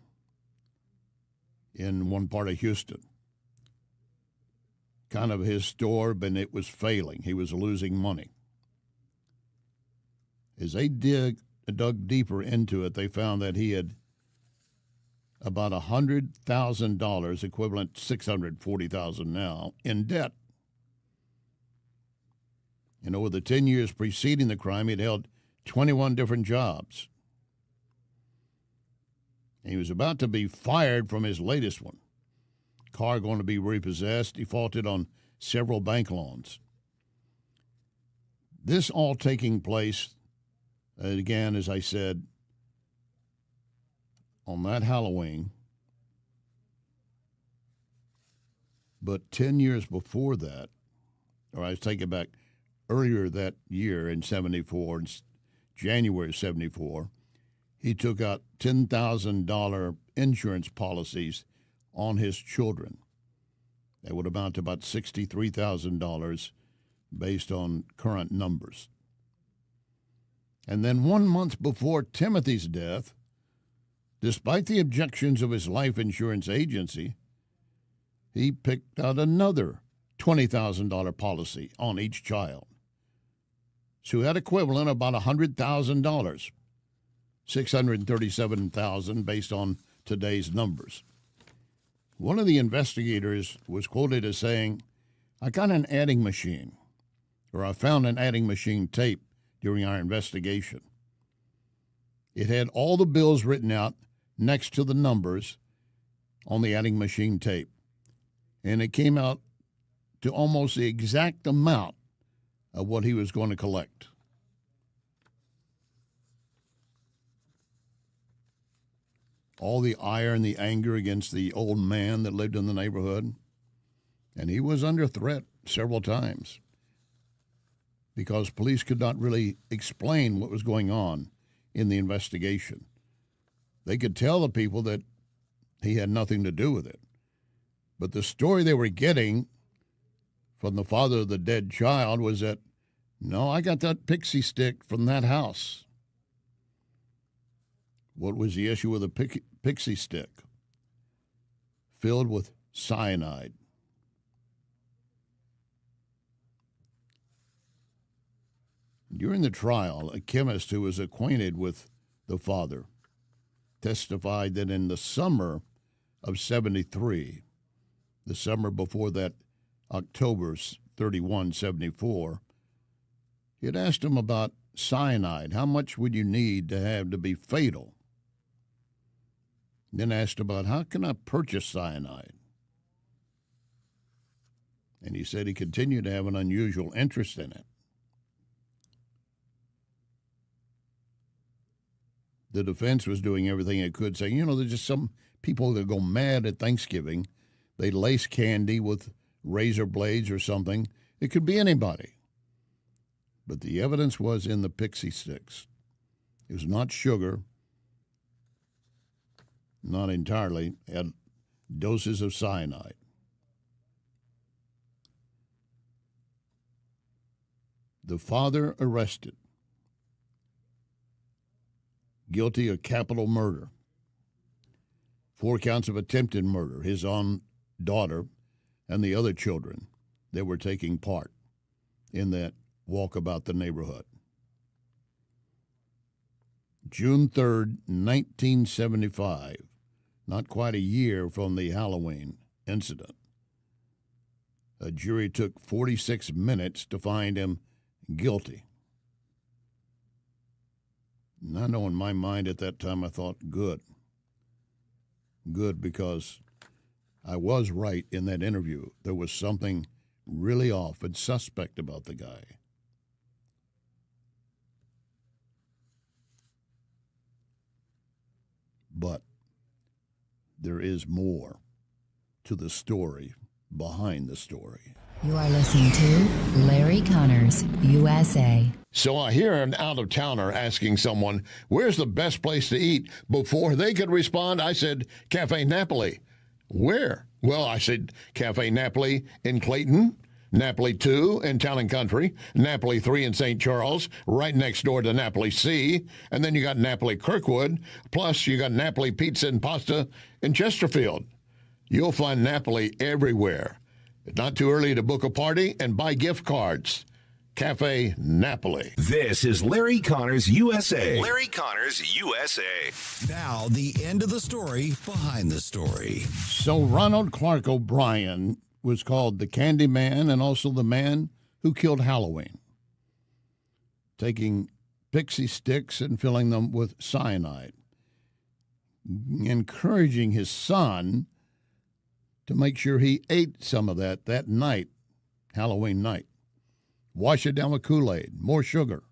in one part of Houston. Kind of his store, but it was failing. He was losing money. As they dug deeper into it, they found that he had about $100,000, equivalent to $640,000 now, in debt. And over the 10 years preceding the crime, he'd held 21 different jobs. And he was about to be fired from his latest one. Car going to be repossessed, defaulted on several bank loans. This all taking place, again, as I said, on that Halloween. But 10 years before that, or I take it back, earlier that year in 74, in January of 74, he took out $10,000 insurance policies on his children. That would amount to about $63,000 based on current numbers. And then 1 month before Timothy's death, despite the objections of his life insurance agency, he picked out another $20,000 policy on each child. So that equivalent of about $100,000, $637,000 based on today's numbers. One of the investigators was quoted as saying, I got an adding machine, or I found an adding machine tape during our investigation. It had all the bills written out next to the numbers, on the adding machine tape, and it came out to almost the exact amount of what he was going to collect. All the ire and the anger against the old man that lived in the neighborhood, and he was under threat several times because police could not really explain what was going on in the investigation. They could tell the people that he had nothing to do with it. But the story they were getting from the father of the dead child was that, no, I got that pixie stick from that house. What was the issue with a pixie stick? Filled with cyanide. During the trial, a chemist who was acquainted with the father testified that in the summer of 73, the summer before that October 31, 74, he had asked him about cyanide. How much would you need to have to be fatal? Then asked about how can I purchase cyanide? And he said he continued to have an unusual interest in it. The defense was doing everything it could, saying, you know, there's just some people that go mad at Thanksgiving. They lace candy with razor blades or something. It could be anybody. But the evidence was in the pixie sticks. It was not sugar, not entirely, had doses of cyanide. The father arrested, guilty of capital murder, 4 counts of attempted murder, his own daughter and the other children that were taking part in that walk about the neighborhood. June 3rd, 1975, not quite a year from the Halloween incident. A jury took 46 minutes to find him guilty. And I know in my mind at that time I thought, good. Good, because I was right in that interview. There was something really off and suspect about the guy. But there is more to the story behind the story. You are listening to Larry Connors, USA. So I hear an out-of-towner asking someone, where's the best place to eat? Before they could respond, I said, Cafe Napoli. Where? Well, I said, Cafe Napoli in Clayton, Napoli 2 in Town and Country, Napoli 3 in St. Charles, right next door to Napoli C, and then you got Napoli Kirkwood, plus you got Napoli Pizza and Pasta in Chesterfield. You'll find Napoli everywhere. It's not too early to book a party and buy gift cards. Cafe Napoli. This is Larry Connors, USA. Larry Connors, USA. Now, the end of the story behind the story. So Ronald Clark O'Brien was called the Candy Man and also the man who killed Halloween, taking pixie sticks and filling them with cyanide, encouraging his son to make sure he ate some of that night, Halloween night. Wash it down with Kool-Aid, more sugar.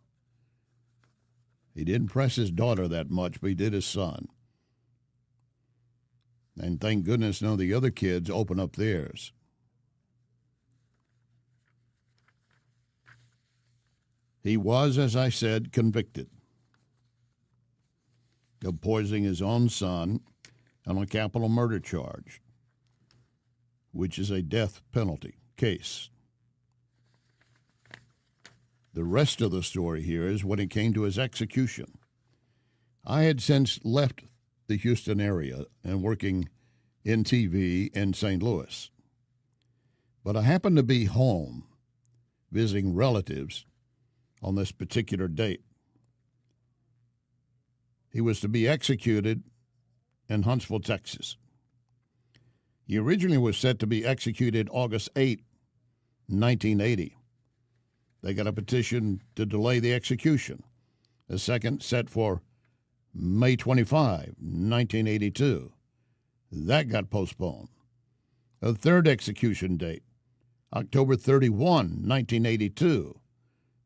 He didn't press his daughter that much, but he did his son. And thank goodness none of the other kids open up theirs. He was, as I said, convicted of poisoning his own son on a capital murder charge, which is a death penalty case. The rest of the story here is when it came to his execution. I had since left the Houston area and working in TV in St. Louis. But I happened to be home visiting relatives on this particular date. He was to be executed in Huntsville, Texas. He originally was set to be executed August 8, 1980. They got a petition to delay the execution. A second set for May 25, 1982. That got postponed. A third execution date, October 31, 1982,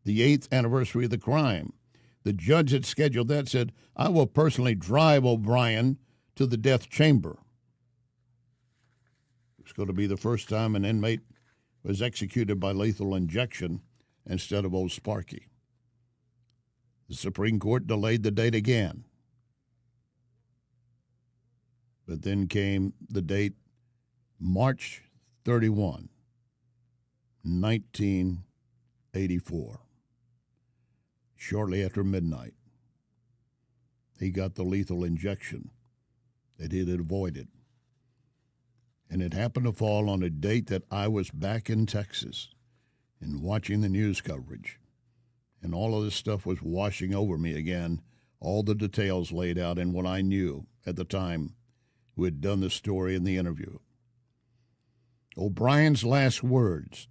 the 8th anniversary of the crime. The judge that scheduled that said, I will personally drive O'Brien to the death chamber. It's going to be the first time an inmate was executed by lethal injection instead of old Sparky. The Supreme Court delayed the date again. But then came the date March 31, 1984. Shortly after midnight, he got the lethal injection that he had avoided. And it happened to fall on a date that I was back in Texas and watching the news coverage. And all of this stuff was washing over me again, all the details laid out in what I knew at the time who had done the story in the interview. O'Brien's last words,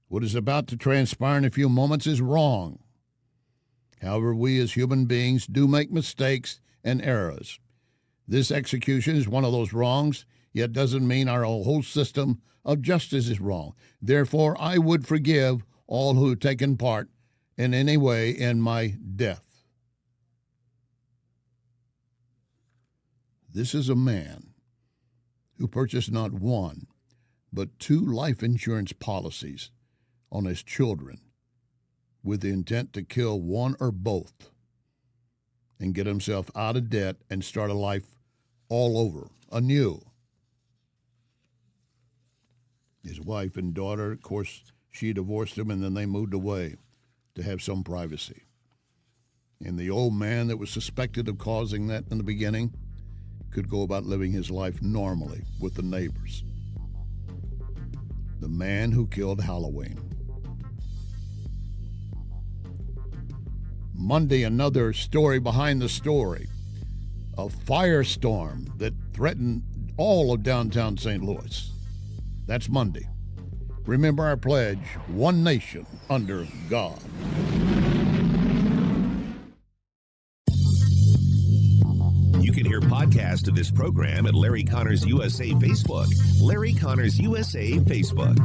what is about to transpire in a few moments is wrong. However, we as human beings do make mistakes and errors. This execution is one of those wrongs, yet doesn't mean our whole system of justice is wrong. Therefore, I would forgive all who have taken part in any way in my death. This is a man who purchased not one, but 2 life insurance policies on his children with the intent to kill one or both and get himself out of debt and start a life all over, anew. His wife and daughter, of course, she divorced him, and then they moved away to have some privacy. And the old man that was suspected of causing that in the beginning could go about living his life normally with the neighbors. The man who killed Halloween. Monday, another story behind the story. A firestorm that threatened all of downtown St. Louis. That's Monday. Remember our pledge, one nation under God. You can hear podcasts of this program at Larry Connors USA Facebook. Larry Connors USA Facebook.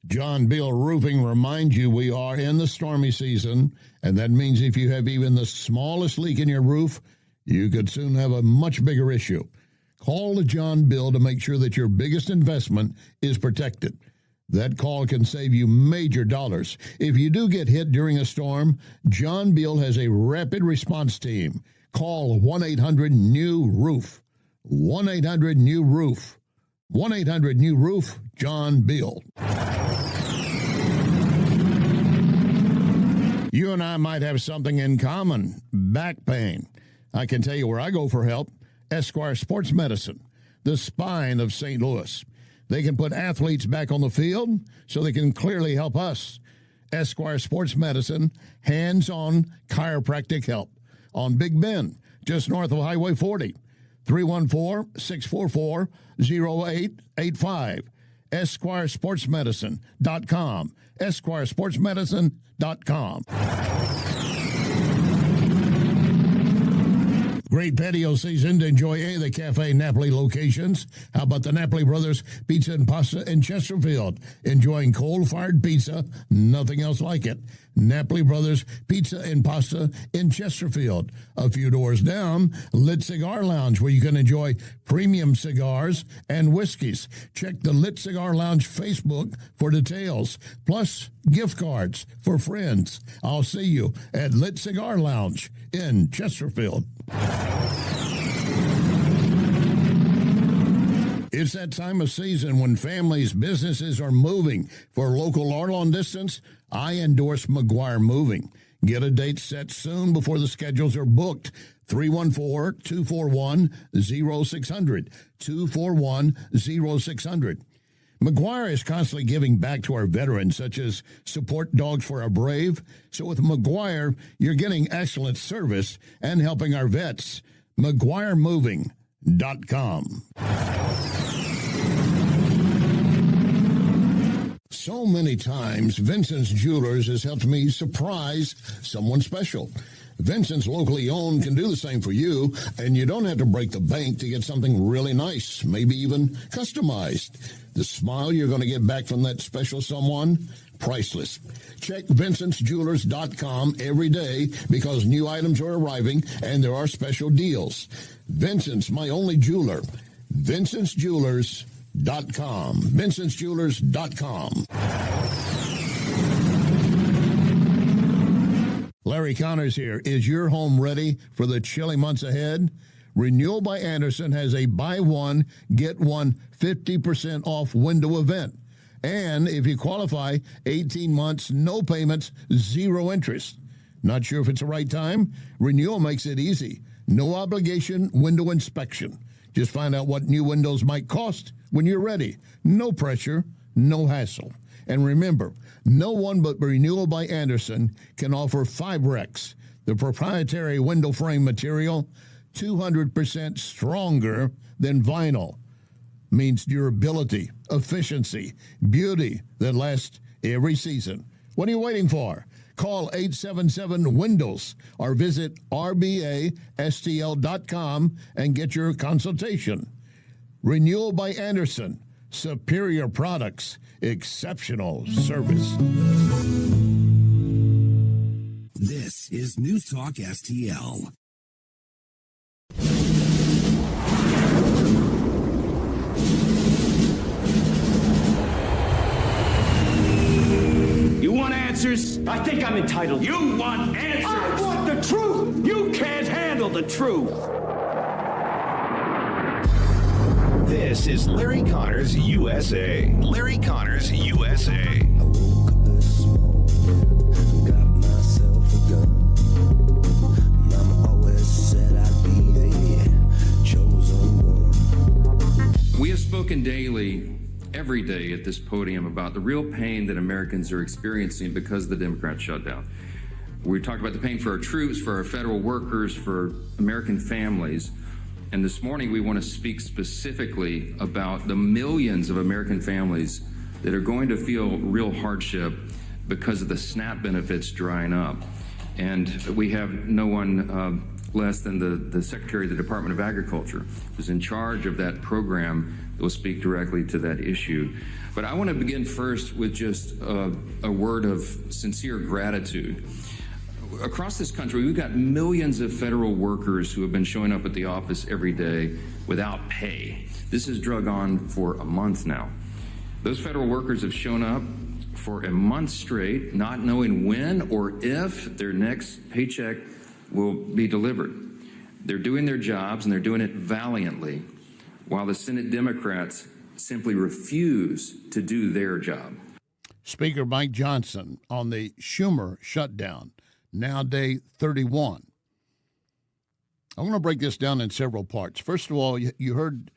John Beal Roofing reminds you we are in the stormy season, and that means if you have even the smallest leak in your roof, you could soon have a much bigger issue. Call the John Bill to make sure that your biggest investment is protected. That call can save you major dollars. If you do get hit during a storm, John Bill has a rapid response team. Call 1-800-NEW-ROOF. 1-800-NEW-ROOF. 1-800-NEW-ROOF, John Bill. You and I might have something in common, back pain. I can tell you where I go for help. Esquire Sports Medicine, the spine of St. Louis. They can put athletes back on the field so they can clearly help us. Esquire Sports Medicine, hands-on chiropractic help on Big Bend, just north of Highway 40. 314-644-0885. EsquireSportsMedicine.com. EsquireSportsMedicine.com. Great patio season to enjoy any of the Cafe Napoli locations. How about the Napoli Brothers Pizza and Pasta in Chesterfield? Enjoying coal-fired pizza, nothing else like it. Napoli Brothers Pizza and Pasta in Chesterfield. A few doors down, Lit Cigar Lounge, where you can enjoy premium cigars and whiskeys. Check the Lit Cigar Lounge Facebook for details, plus gift cards for friends. I'll see you at Lit Cigar Lounge in Chesterfield. It's that time of season when families, businesses are moving. For local or long distance, I endorse McGuire Moving. Get a date set soon before the schedules are booked. 314-241-0600. 241-0600. McGuire is constantly giving back to our veterans, such as support dogs for our brave. So with McGuire, you're getting excellent service and helping our vets. McGuireMoving.com. So many times, Vincent's Jewelers has helped me surprise someone special. Vincent's locally owned can do the same for you, and you don't have to break the bank to get something really nice, maybe even customized. The smile you're going to get back from that special someone, priceless. Check VincentsJewelers.com every day because new items are arriving and there are special deals. Vincent's, my only jeweler. VincentsJewelers.com. VincentsJewelers.com. Larry Connors here. Is your home ready for the chilly months ahead? Renewal by Andersen has a buy one, get one 50% off window event. And if you qualify, 18 months, no payments, zero interest. Not sure if it's the right time? Renewal makes it easy. No obligation window inspection. Just find out what new windows might cost when you're ready. No pressure, no hassle. And remember, no one but Renewal by Andersen can offer 5REX, the proprietary window frame material, 200% stronger than vinyl. Means durability, efficiency, beauty that lasts every season. What are you waiting for? Call 877-WINDOWS or visit rbastl.com and get your consultation. Renewal by Andersen. Superior products, exceptional service. This is News Talk STL. You want answers? I think I'm entitled. You want answers? I want the truth. You can't handle the truth. This is Larry Connors USA. Larry Connors USA. I woke up this morning, got myself a gun. Mama always said I'd be the chosen one. We have spoken daily, every day at this podium about the real pain that Americans are experiencing because of the Democrat shutdown. We talked about the pain for our troops, for our federal workers, for American families. And this morning, we want to speak specifically about the millions of American families that are going to feel real hardship because of the SNAP benefits drying up. And we have no one less than the Secretary of the Department of Agriculture, who's in charge of that program, that will speak directly to that issue. But I want to begin first with just a word of sincere gratitude. Across this country, we've got millions of federal workers who have been showing up at the office every day without pay. This has drug on for a month now. Those federal workers have shown up for a month straight, not knowing when or if their next paycheck will be delivered. They're doing their jobs, and they're doing it valiantly, while the Senate Democrats simply refuse to do their job. Speaker Mike Johnson on the Schumer shutdown. Now day 31. I want to break this down in several parts. First of all, you heard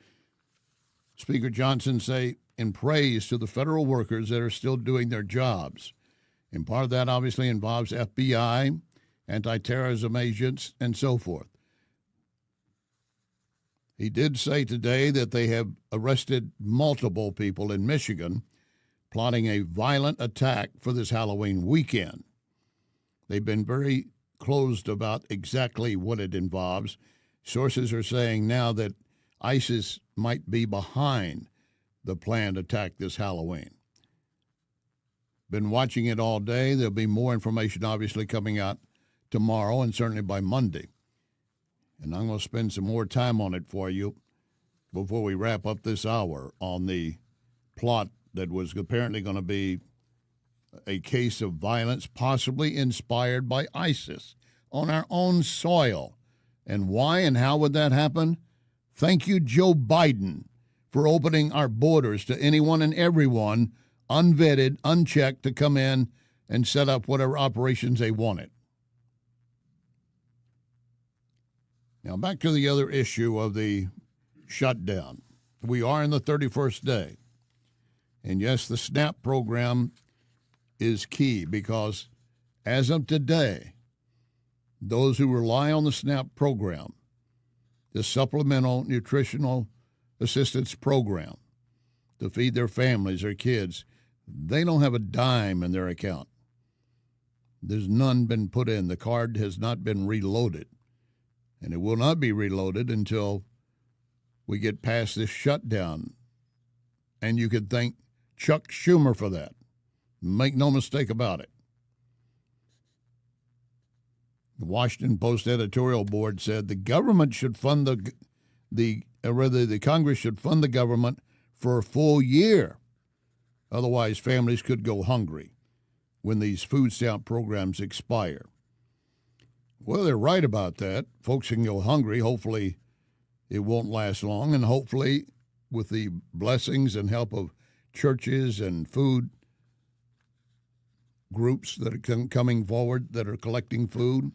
Speaker Johnson say in praise to the federal workers that are still doing their jobs. And part of that obviously involves FBI, anti-terrorism agents, and so forth. He did say today that they have arrested multiple people in Michigan plotting a violent attack for this Halloween weekend. They've been very closed about exactly what it involves. Sources are saying now that ISIS might be behind the planned attack this Halloween. Been watching it all day. There'll be more information obviously coming out tomorrow and certainly by Monday. And I'm going to spend some more time on it for you before we wrap up this hour on the plot that was apparently going to be a case of violence possibly inspired by ISIS on our own soil. And why and how would that happen? Thank you, Joe Biden, for opening our borders to anyone and everyone, unvetted, unchecked, to come in and set up whatever operations they wanted. Now, back to the other issue of the shutdown. We are in the 31st day. And yes, the SNAP program is key because as of today, those who rely on the SNAP program, the Supplemental Nutritional Assistance Program, to feed their families, their kids, they don't have a dime in their account. There's none been put in. The card has not been reloaded. And it will not be reloaded until we get past this shutdown. And you could thank Chuck Schumer for that. Make no mistake about it. The Washington Post editorial board said the government should fund the Congress should fund the government for a full year. Otherwise, families could go hungry when these food stamp programs expire. Well, they're right about that. Folks can go hungry. Hopefully, it won't last long. And hopefully, with the blessings and help of churches and food groups that are coming forward that are collecting food,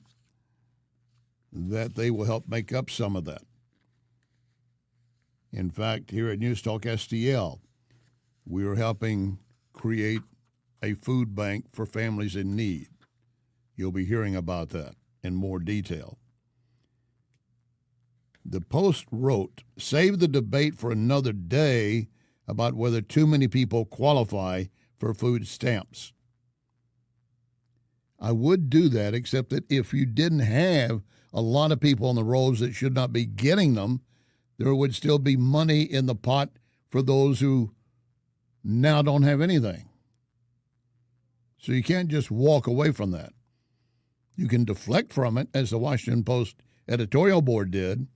that they will help make up some of that. In fact, here at NewsTalkSTL, we are helping create a food bank for families in need. You'll be hearing about that in more detail. The Post wrote, save the debate for another day about whether too many people qualify for food stamps. I would do that, except that if you didn't have a lot of people on the rolls that should not be getting them, there would still be money in the pot for those who now don't have anything. So you can't just walk away from that. You can deflect from it, as the Washington Post editorial board did.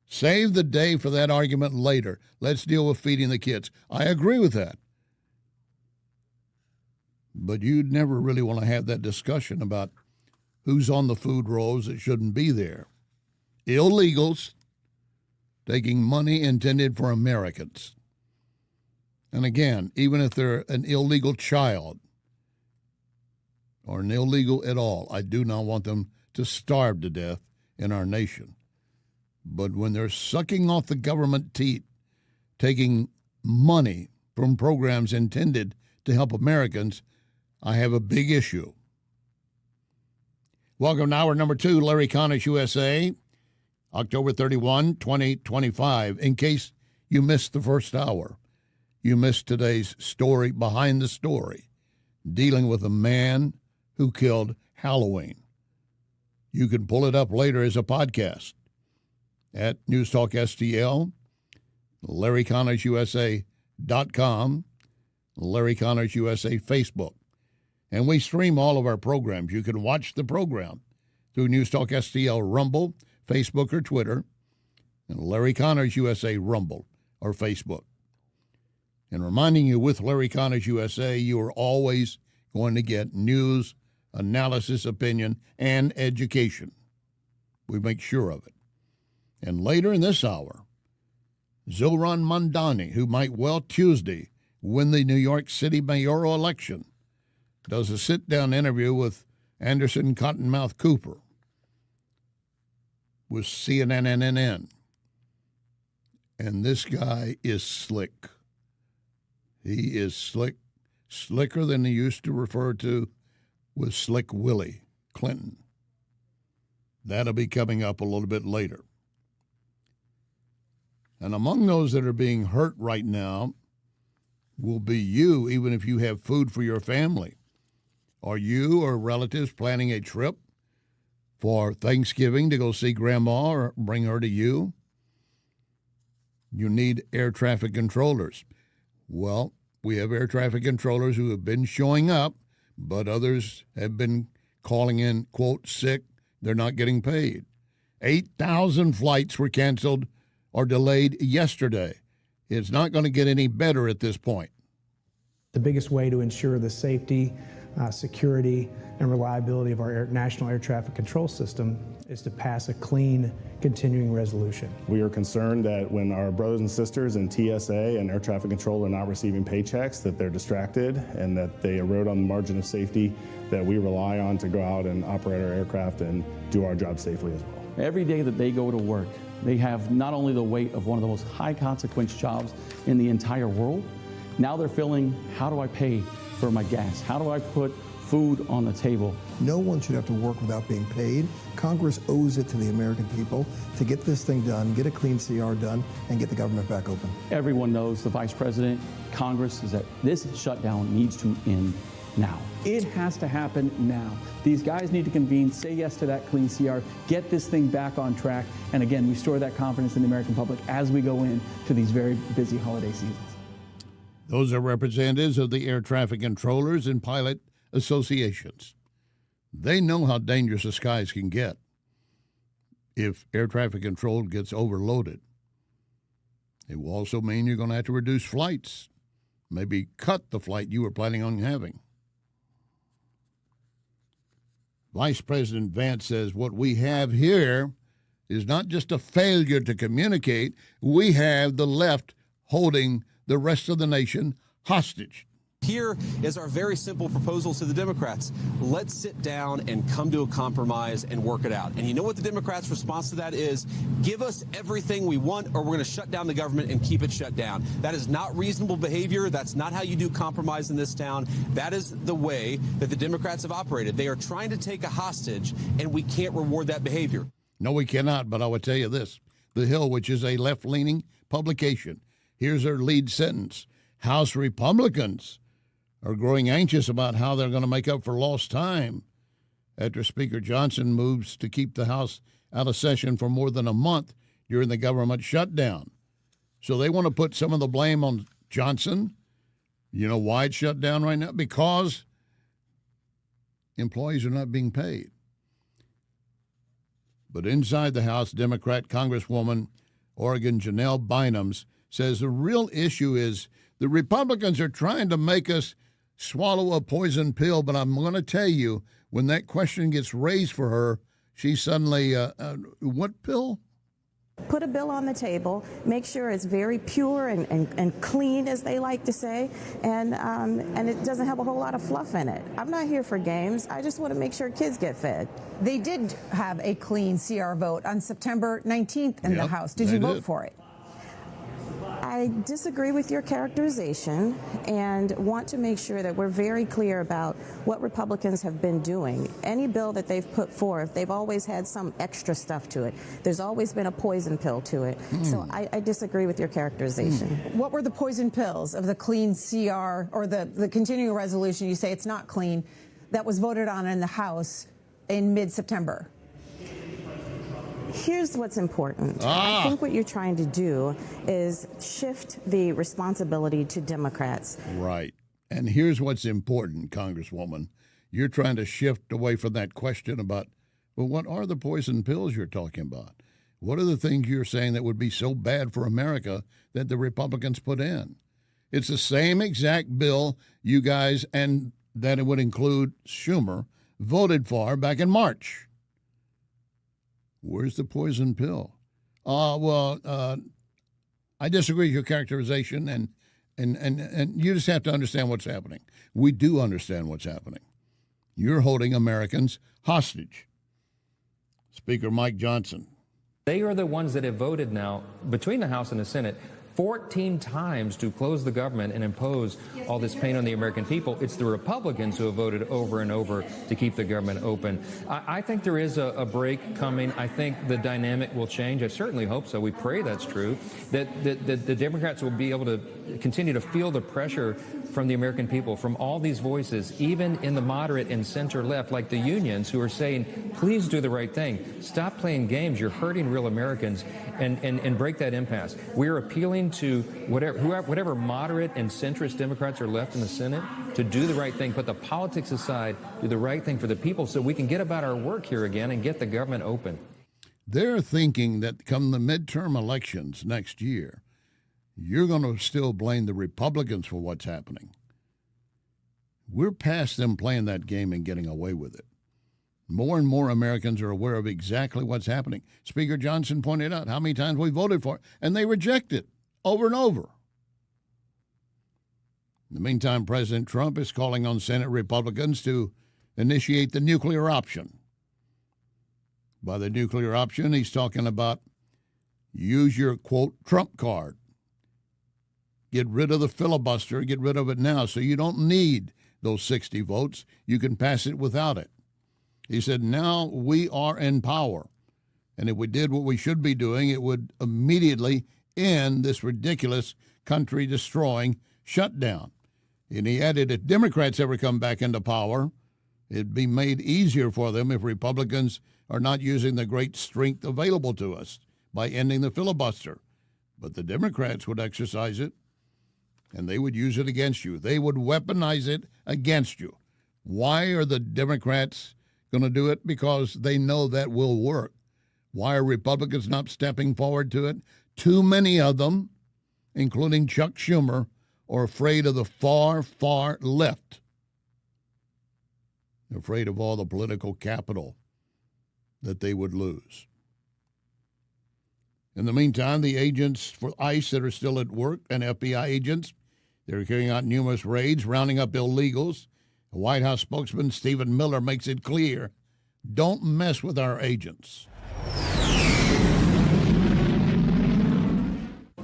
Save the day for that argument later. Let's deal with feeding the kids. I agree with that. But you'd never really want to have that discussion about who's on the food rolls that shouldn't be there. Illegals taking money intended for Americans. And again, even if they're an illegal child or an illegal at all, I do not want them to starve to death in our nation. But when they're sucking off the government teat, taking money from programs intended to help Americans, I have a big issue. Welcome to hour number 2, Larry Connors USA, October 31, 2025. In case you missed the first hour, you missed today's story behind the story, dealing with a man who killed Halloween. You can pull it up later as a podcast at NewsTalkSTL, LarryConnorsUSA.com, Larry Connors USA Facebook. And we stream all of our programs. You can watch the program through NewsTalkSTL Rumble, Facebook, or Twitter, and Larry Connors USA Rumble or Facebook. And reminding you, with Larry Connors USA, you are always going to get news, analysis, opinion, and education. We make sure of it. And later in this hour, Zohran Mamdani, who might well Tuesday win the New York City mayoral election, does a sit-down interview with Anderson Cottonmouth Cooper with CNN. And this guy is slick. He is slick, slicker than he used to refer to with Slick Willie Clinton. That'll be coming up a little bit later. And among those that are being hurt right now will be you, even if you have food for your family. Are you or relatives planning a trip for Thanksgiving to go see Grandma or bring her to you? You need air traffic controllers. Well, we have air traffic controllers who have been showing up, but others have been calling in, quote, sick. They're not getting paid. 8,000 flights were canceled or delayed yesterday. It's not going to get any better at this point. The biggest way to ensure the safety, security, and reliability of our national air traffic control system is to pass a clean, continuing resolution. We are concerned that when our brothers and sisters in TSA and air traffic control are not receiving paychecks, that they're distracted and that they erode on the margin of safety that we rely on to go out and operate our aircraft and do our job safely as well. Every day that they go to work, they have not only the weight of one of the most high consequence jobs in the entire world, now they're feeling, how do I pay for my gas? How do I put food on the table? No one should have to work without being paid. Congress owes it to the American people to get this thing done, get a clean CR done, and get the government back open. Everyone knows, the Vice President, Congress, is that this shutdown needs to end now. It has to happen now. These guys need to convene, say yes to that clean CR, get this thing back on track, and again, restore that confidence in the American public as we go into these very busy holiday seasons. Those are representatives of the air traffic controllers and pilot associations. They know how dangerous the skies can get if air traffic control gets overloaded. It will also mean you're going to have to reduce flights, maybe cut the flight you were planning on having. Vice President Vance says what we have here is not just a failure to communicate. We have the left holding the rest of the nation hostage. Here is our very simple proposal to the Democrats. Let's sit down and come to a compromise and work it out. And you know what the Democrats' response to that is? Give us everything we want, or we're going to shut down the government and keep it shut down. That is not reasonable behavior. That's not how you do compromise in this town. That is the way that the Democrats have operated. They are trying to take a hostage, and we can't reward that behavior. No, we cannot, but I will tell you this. The Hill, which is a left-leaning publication, here's their lead sentence. House Republicans are growing anxious about how they're going to make up for lost time after Speaker Johnson moves to keep the House out of session for more than a month during the government shutdown. So they want to put some of the blame on Johnson. You know why it's shut down right now? Because employees are not being paid. But inside the House, Democrat Congresswoman Oregon Janelle Bynums says the real issue is the Republicans are trying to make us swallow a poison pill, but I'm going to tell you, when that question gets raised for her, she suddenly, what pill? Put a bill on the table, make sure it's very pure and clean, as they like to say, and it doesn't have a whole lot of fluff in it. I'm not here for games. I just want to make sure kids get fed. They did have a clean CR vote on September 19th in the House. Did you vote for it? I disagree with your characterization and want to make sure that we're very clear about what Republicans have been doing. Any bill that they've put forth, they've always had some extra stuff to it. There's always been a poison pill to it. So I disagree with your characterization. What were the poison pills of the clean CR or the continuing resolution? You say it's not clean, that was voted on in the House in mid-September. Here's what's important. I think what you're trying to do is shift the responsibility to Democrats. Right. And here's what's important, Congresswoman. You're trying to shift away from that question about, well, what are the poison pills you're talking about? What are the things you're saying that would be so bad for America that the Republicans put in? It's the same exact bill you guys, and that it would include Schumer, voted for back in March. Where's the poison pill? I disagree with your characterization, and you just have to understand what's happening. We do understand what's happening. You're holding Americans hostage. Speaker Mike Johnson. They are the ones that have voted now between the House and the Senate 14 times to close the government and impose all this pain on the American people. It's the Republicans who have voted over and over to keep the government open. I think there is a break coming. I think the dynamic will change. I certainly hope so. We pray that's true, that the Democrats will be able to continue to feel the pressure from the American people, from all these voices, even in the moderate and center left, like the unions, who are saying, please do the right thing. Stop playing games. You're hurting real Americans, and break that impasse. We're appealing to whatever moderate and centrist Democrats are left in the Senate to do the right thing, put the politics aside, do the right thing for the people so we can get about our work here again and get the government open. They're thinking that come the midterm elections next year, you're going to still blame the Republicans for what's happening. We're past them playing that game and getting away with it. More and more Americans are aware of exactly what's happening. Speaker Johnson pointed out how many times we voted for it, and they reject it over and over. In the meantime, President Trump is calling on Senate Republicans to initiate the nuclear option. By the nuclear option, he's talking about use your, quote, Trump card. Get rid of the filibuster, get rid of it now, so you don't need those 60 votes. You can pass it without it. He said, now we are in power. And if we did what we should be doing, it would immediately end this ridiculous country-destroying shutdown. And he added, if Democrats ever come back into power, it'd be made easier for them if Republicans are not using the great strength available to us by ending the filibuster. But the Democrats would exercise it, and they would use it against you. They would weaponize it against you. Why are the Democrats going to do it? Because they know that will work. Why are Republicans not stepping forward to it? Too many of them, including Chuck Schumer, are afraid of the far, far left. They're afraid of all the political capital that they would lose. In the meantime, the agents for ICE that are still at work and FBI agents, they're carrying out numerous raids, rounding up illegals. The White House spokesman Stephen Miller makes it clear, don't mess with our agents.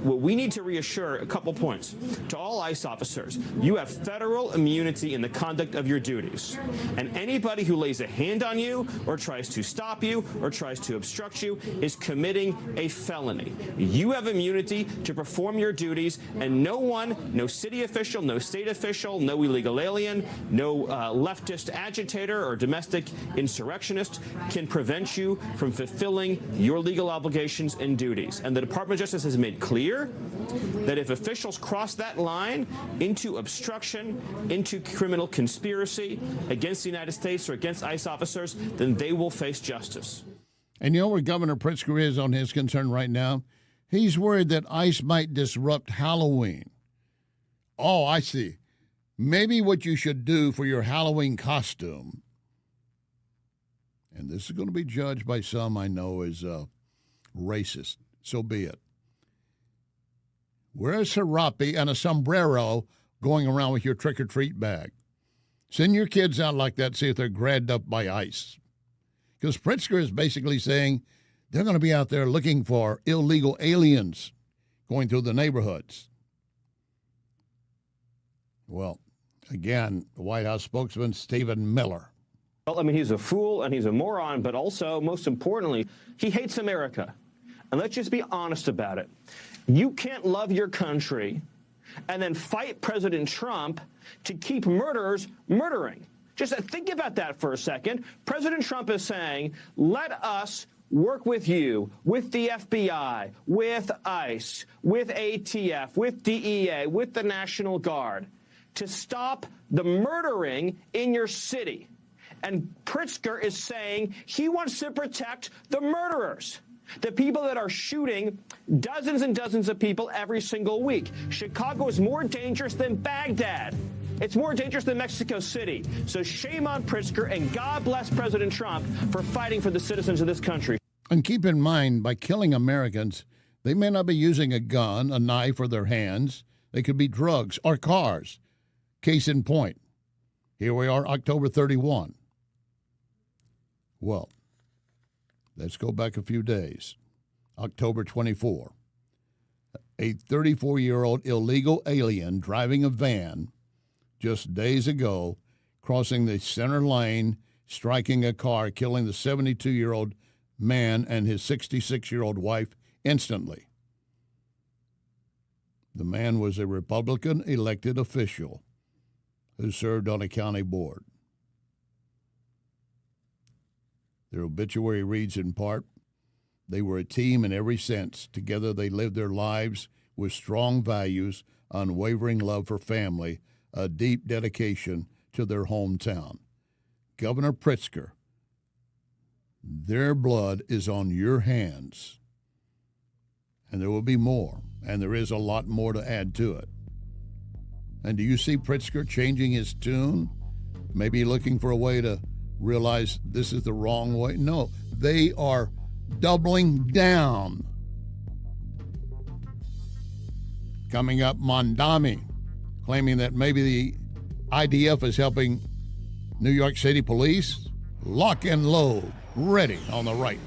Well, we need to reassure a couple points to all ICE officers. You have federal immunity in the conduct of your duties. And anybody who lays a hand on you or tries to stop you or tries to obstruct you is committing a felony. You have immunity to perform your duties, and no one, no city official, no state official, no illegal alien, no leftist agitator or domestic insurrectionist can prevent you from fulfilling your legal obligations and duties. And the Department of Justice has made clear that if officials cross that line into obstruction, into criminal conspiracy against the United States or against ICE officers, then they will face justice. And you know where Governor Pritzker is on his concern right now? He's worried that ICE might disrupt Halloween. Oh, I see. Maybe what you should do for your Halloween costume, and this is going to be judged by some I know as racist, so be it. Wear a serape and a sombrero going around with your trick-or-treat bag. Send your kids out like that, see if they're grabbed up by ICE. Because Pritzker is basically saying they're going to be out there looking for illegal aliens going through the neighborhoods. Well, again, the White House spokesman Stephen Miller. Well, I mean, he's a fool and he's a moron, but also, most importantly, he hates America. And let's just be honest about it. You can't love your country and then fight President Trump to keep murderers murdering. Just think about that for a second. President Trump is saying, let us work with you, with the FBI, with ICE, with ATF, with DEA, with the National Guard to stop the murdering in your city. And Pritzker is saying he wants to protect the murderers. The people that are shooting dozens and dozens of people every single week. Chicago is more dangerous than Baghdad. It's more dangerous than Mexico City. So shame on Pritzker, and God bless President Trump for fighting for the citizens of this country. And keep in mind, by killing Americans, they may not be using a gun, a knife, or their hands. They could be drugs or cars. Case in point, here we are, October 31. Well, let's go back a few days. October 24. A 34-year-old illegal alien driving a van just days ago, crossing the center lane, striking a car, killing the 72-year-old man and his 66-year-old wife instantly. The man was a Republican elected official who served on a county board. Their obituary reads in part, they were a team in every sense. Together they lived their lives with strong values, unwavering love for family, a deep dedication to their hometown. Governor Pritzker, their blood is on your hands. And there will be more, and there is a lot more to add to it. And do you see Pritzker changing his tune? Maybe looking for a way to realize this is the wrong way? No, they are doubling down. Coming up, Mondami claiming that maybe the IDF is helping New York City police. Lock and load, ready on the right.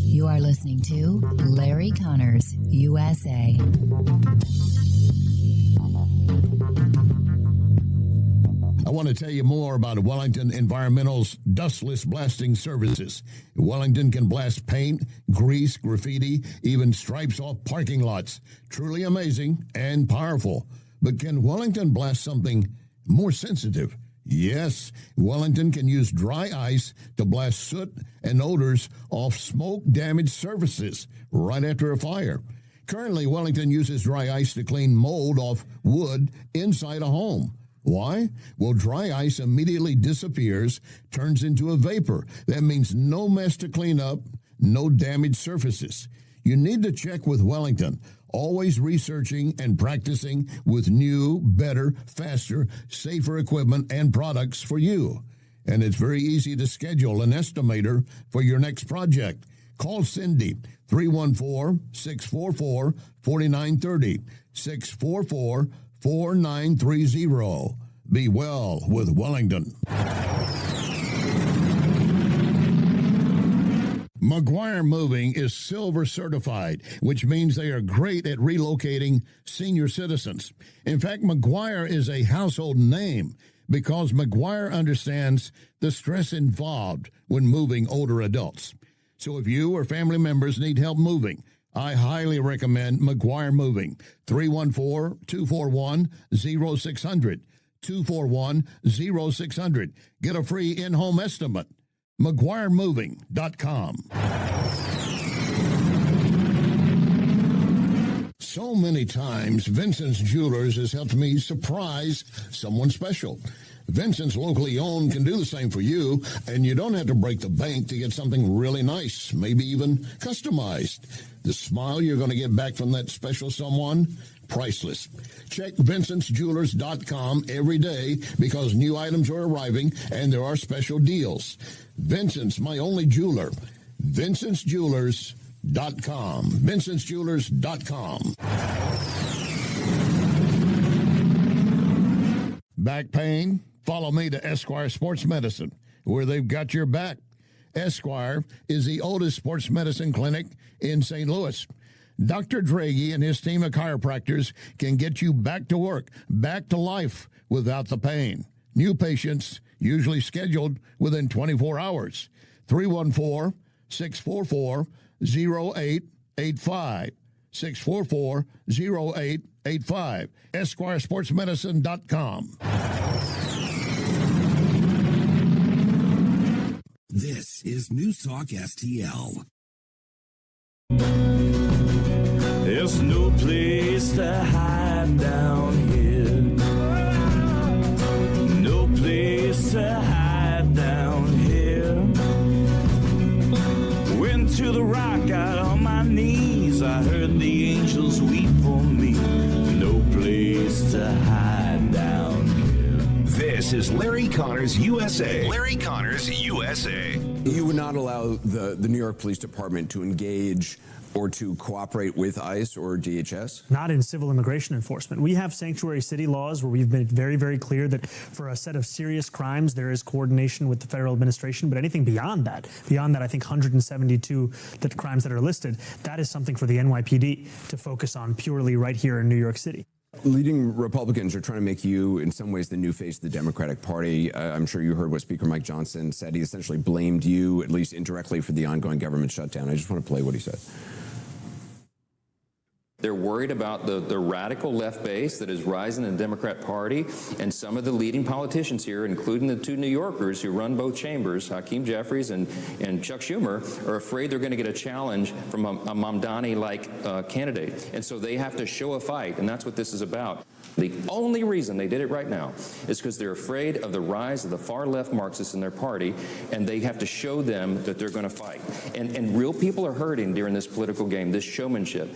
You are listening to Larry Connors, USA. want to tell you more about Wellington Environmental's dustless blasting services. Wellington can blast paint, grease, graffiti, even stripes off parking lots. Truly amazing and powerful. But can Wellington blast something more sensitive? Yes, Wellington can use dry ice to blast soot and odors off smoke-damaged surfaces right after a fire. Currently, Wellington uses dry ice to clean mold off wood inside a home. Why? Well, dry ice immediately disappears, turns into a vapor. That means no mess to clean up, no damaged surfaces. You need to check with Wellington, always researching and practicing with new, better, faster, safer equipment and products for you. And it's very easy to schedule an estimator for your next project. Call Cindy, 314-644-4930, 644-4930. Be well with Wellington. McGuire Moving is silver certified, which means they are great at relocating senior citizens. In fact, McGuire is a household name because McGuire understands the stress involved when moving older adults. So if you or family members need help moving, I highly recommend McGuire Moving. 314-241-0600. 241-0600. Get a free in-home estimate. McGuireMoving.com. So many times, Vincent's Jewelers has helped me surprise someone special. Vincent's locally owned can do the same for you, and you don't have to break the bank to get something really nice, maybe even customized. The smile you're going to get back from that special someone, priceless. Check VincentsJewelers.com every day because new items are arriving and there are special deals. Vincent's, my only jeweler. VincentsJewelers.com. VincentsJewelers.com. Back pain? Follow me to Esquire Sports Medicine, where they've got your back. Esquire is the oldest sports medicine clinic in St. Louis. Dr. Draghi and his team of chiropractors can get you back to work, back to life without the pain. New patients usually scheduled within 24 hours. 314-644-0885. 644-0885. EsquireSportsMedicine.com. This is NewsTalkSTL. There's no place to hide down here. No place to hide down here. Went to the rock out on my knees. I heard the angels weep for me. No place to hide down here. This is Larry Connors USA. Larry Connors USA. You would not allow the New York Police Department to engage or to cooperate with ICE or DHS? Not in civil immigration enforcement. We have sanctuary city laws where we've made very, very clear that for a set of serious crimes, there is coordination with the federal administration. But anything beyond that, I think 172 crimes that are listed, that is something for the NYPD to focus on purely right here in New York City. Leading Republicans are trying to make you, in some ways, the new face of the Democratic Party. I'm sure you heard what Speaker Mike Johnson said. He essentially blamed you, at least indirectly, for the ongoing government shutdown. I just want to play what he said. They're worried about the radical left base that is rising in the Democrat Party, and some of the leading politicians here, including the two New Yorkers who run both chambers, Hakeem Jeffries and Chuck Schumer, are afraid they're going to get a challenge from a Mamdani-like candidate. And so they have to show a fight, and that's what this is about. The only reason they did it right now is because they're afraid of the rise of the far-left Marxists in their party, and they have to show them that they're going to fight. And real people are hurting during this political game, this showmanship.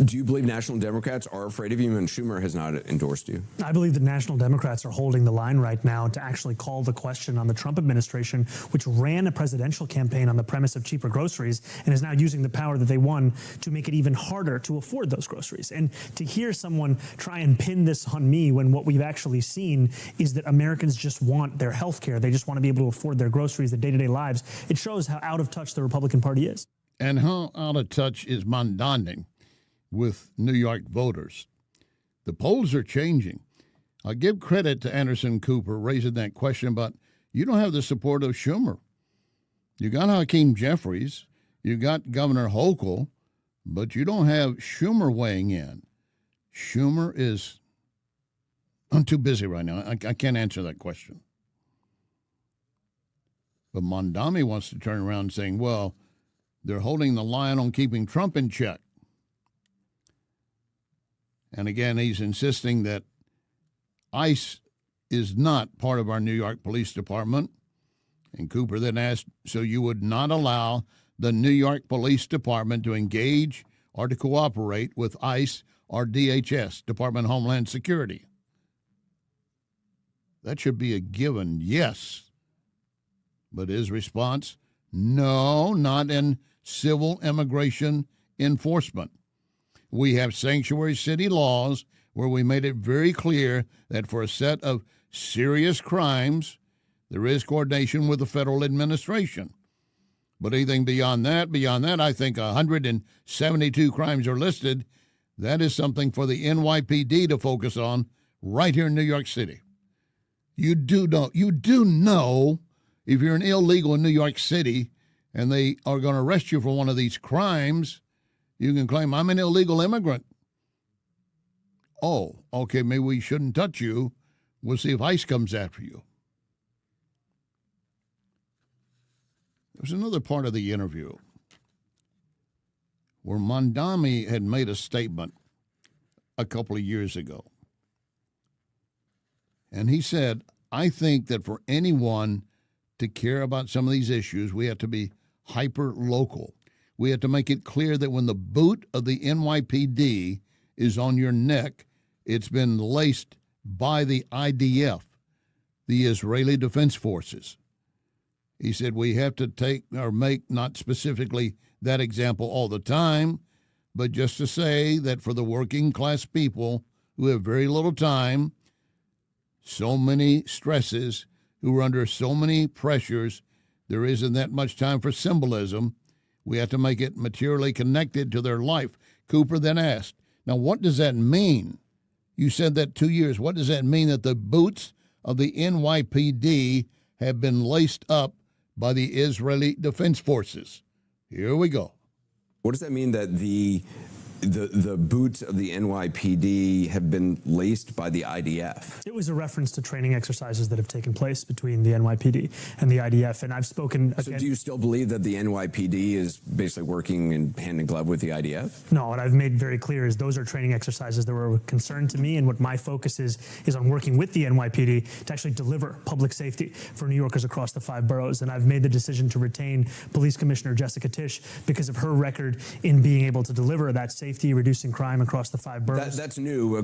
Do you believe National Democrats are afraid of you, and Schumer has not endorsed you? I believe that National Democrats are holding the line right now to actually call the question on the Trump administration, which ran a presidential campaign on the premise of cheaper groceries and is now using the power that they won to make it even harder to afford those groceries. And to hear someone try and pin this on me when what we've actually seen is that Americans just want their health care. They just want to be able to afford their groceries, their day-to-day lives. It shows how out of touch the Republican Party is. And how out of touch is Mamdani with New York voters. The polls are changing. I give credit to Anderson Cooper raising that question, but you don't have the support of Schumer. You got Hakeem Jeffries, you got Governor Hochul, but you don't have Schumer weighing in. Schumer is, I'm too busy right now. I can't answer that question. But Mondami wants to turn around saying, well, they're holding the line on keeping Trump in check. And again, he's insisting that ICE is not part of our New York Police Department. And Cooper then asked, so you would not allow the New York Police Department to engage or to cooperate with ICE or DHS, Department of Homeland Security? That should be a given yes. But his response, no, not in civil immigration enforcement. We have sanctuary city laws where we made it very clear that for a set of serious crimes, there is coordination with the federal administration. But anything beyond that, I think 172 crimes are listed. That is something for the NYPD to focus on right here in New York City. You do know if you're an illegal in New York City and they are going to arrest you for one of these crimes, you can claim, I'm an illegal immigrant. Oh, okay, maybe we shouldn't touch you. We'll see if ICE comes after you. There's another part of the interview where Mondami had made a statement a couple of years ago. And he said, I think that for anyone to care about some of these issues, we have to be hyper-local. We have to make it clear that when the boot of the NYPD is on your neck, it's been laced by the IDF, the Israeli Defense Forces. He said we have to take or make not specifically that example all the time, but just to say that for the working class people who have very little time, so many stresses, who are under so many pressures, there isn't that much time for symbolism. We have to make it materially connected to their life. Cooper then asked, now what does that mean? You said that 2 years. What does that mean that the boots of the NYPD have been laced up by the Israeli Defense Forces? Here we go. What does that mean that the boots of the NYPD have been laced by the IDF? It was a reference to training exercises that have taken place between the NYPD and the IDF, and I've spoken again. So do you still believe that the NYPD is basically working in hand in glove with the IDF? No, what I've made very clear is those are training exercises that were of concern to me, and what my focus is on working with the NYPD to actually deliver public safety for New Yorkers across the 5 boroughs. And I've made the decision to retain Police Commissioner Jessica Tisch because of her record in being able to deliver that safety, reducing crime across the 5 boroughs. That's new.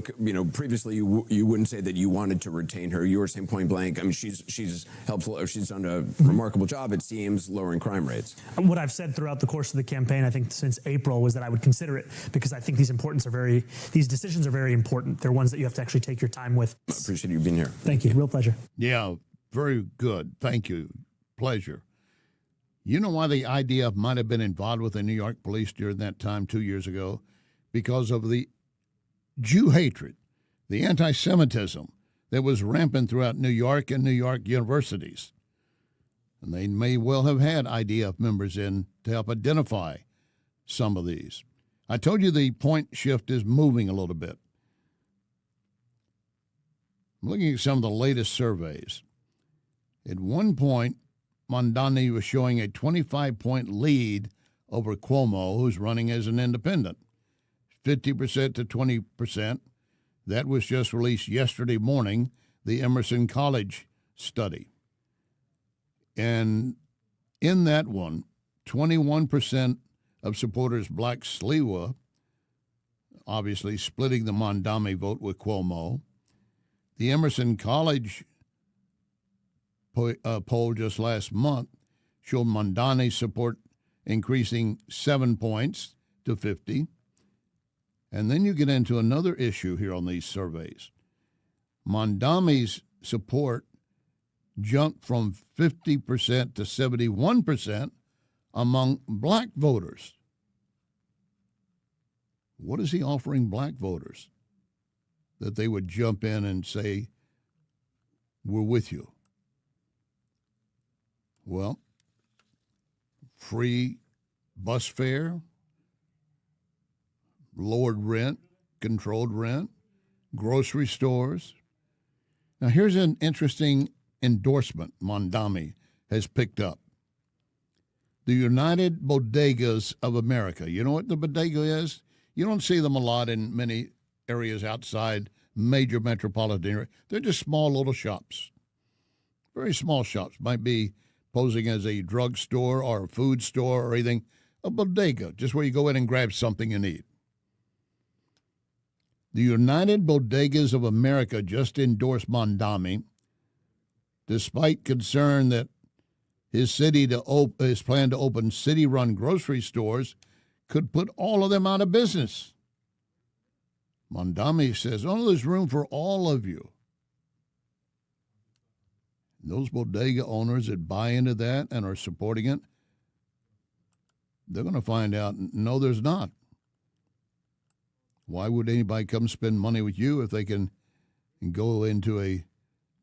Previously you wouldn't say that you wanted to retain her. You were saying point blank. I mean, she's helpful. She's done a remarkable job, it seems, lowering crime rates. What I've said throughout the course of the campaign, I think since April, was that I would consider it because I think these decisions are very important. They're ones that you have to actually take your time with. I appreciate you being here. Thank you. Real pleasure. Yeah, very good. Thank you. Pleasure. You know why the IDF might have been involved with the New York police during that time 2 years ago? Because of the Jew hatred, the anti-Semitism that was rampant throughout New York and New York universities. And they may well have had IDF members in to help identify some of these. I told you the point shift is moving a little bit. I'm looking at some of the latest surveys. At one point, Mondani was showing a 25-point lead over Cuomo, who's running as an independent. 50% to 20%. That was just released yesterday morning, the Emerson College study. And in that one, 21% of supporters black Sliwa, obviously splitting the Mondami vote with Cuomo. The Emerson College poll just last month showed Mondani's support increasing 7 points to 50. And then you get into another issue here on these surveys. Mondami's support jumped from 50% to 71% among black voters. What is he offering black voters? that they would jump in and say, we're with you. Well, free bus fare, lowered rent, controlled rent, grocery stores. Now, here's an interesting endorsement Mondami has picked up. The United Bodegas of America. You know what the bodega is? You don't see them a lot in many areas outside major metropolitan areas. They're just small little shops. Very small shops. Might be posing as a drugstore or a food store or anything. A bodega, just where you go in and grab something and eat. The United Bodegas of America just endorsed Mondami, despite concern that his plan to open city-run grocery stores could put all of them out of business. Mondami says, oh, there's room for all of you. Those bodega owners that buy into that and are supporting it, they're going to find out, no, there's not. Why would anybody come spend money with you if they can go into a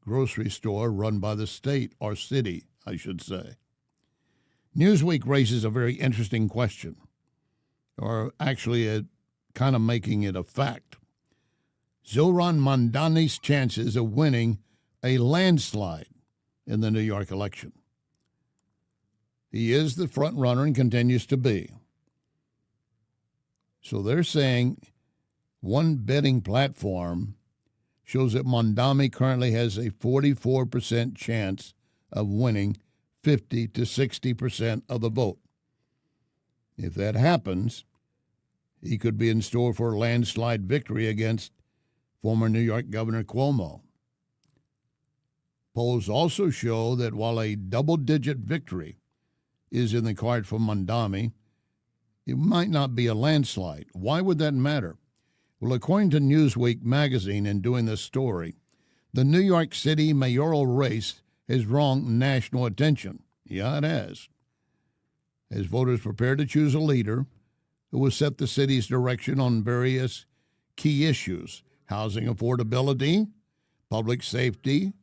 grocery store run by the state or city, I should say? Newsweek raises a very interesting question, or actually kind of making it a fact. Zohran Mamdani's chances of winning a landslide in the New York election. He is the front runner and continues to be. So they're saying one betting platform shows that Mamdani currently has a 44% chance of winning 50 to 60% of the vote. If that happens, he could be in store for a landslide victory against former New York Governor Cuomo. Polls also show that while a double-digit victory is in the card for Mamdani, it might not be a landslide. Why would that matter? Well, according to Newsweek magazine, in doing this story, the New York City mayoral race has drawn national attention. Yeah, it has. As voters prepare to choose a leader who will set the city's direction on various key issues: housing affordability, public safety,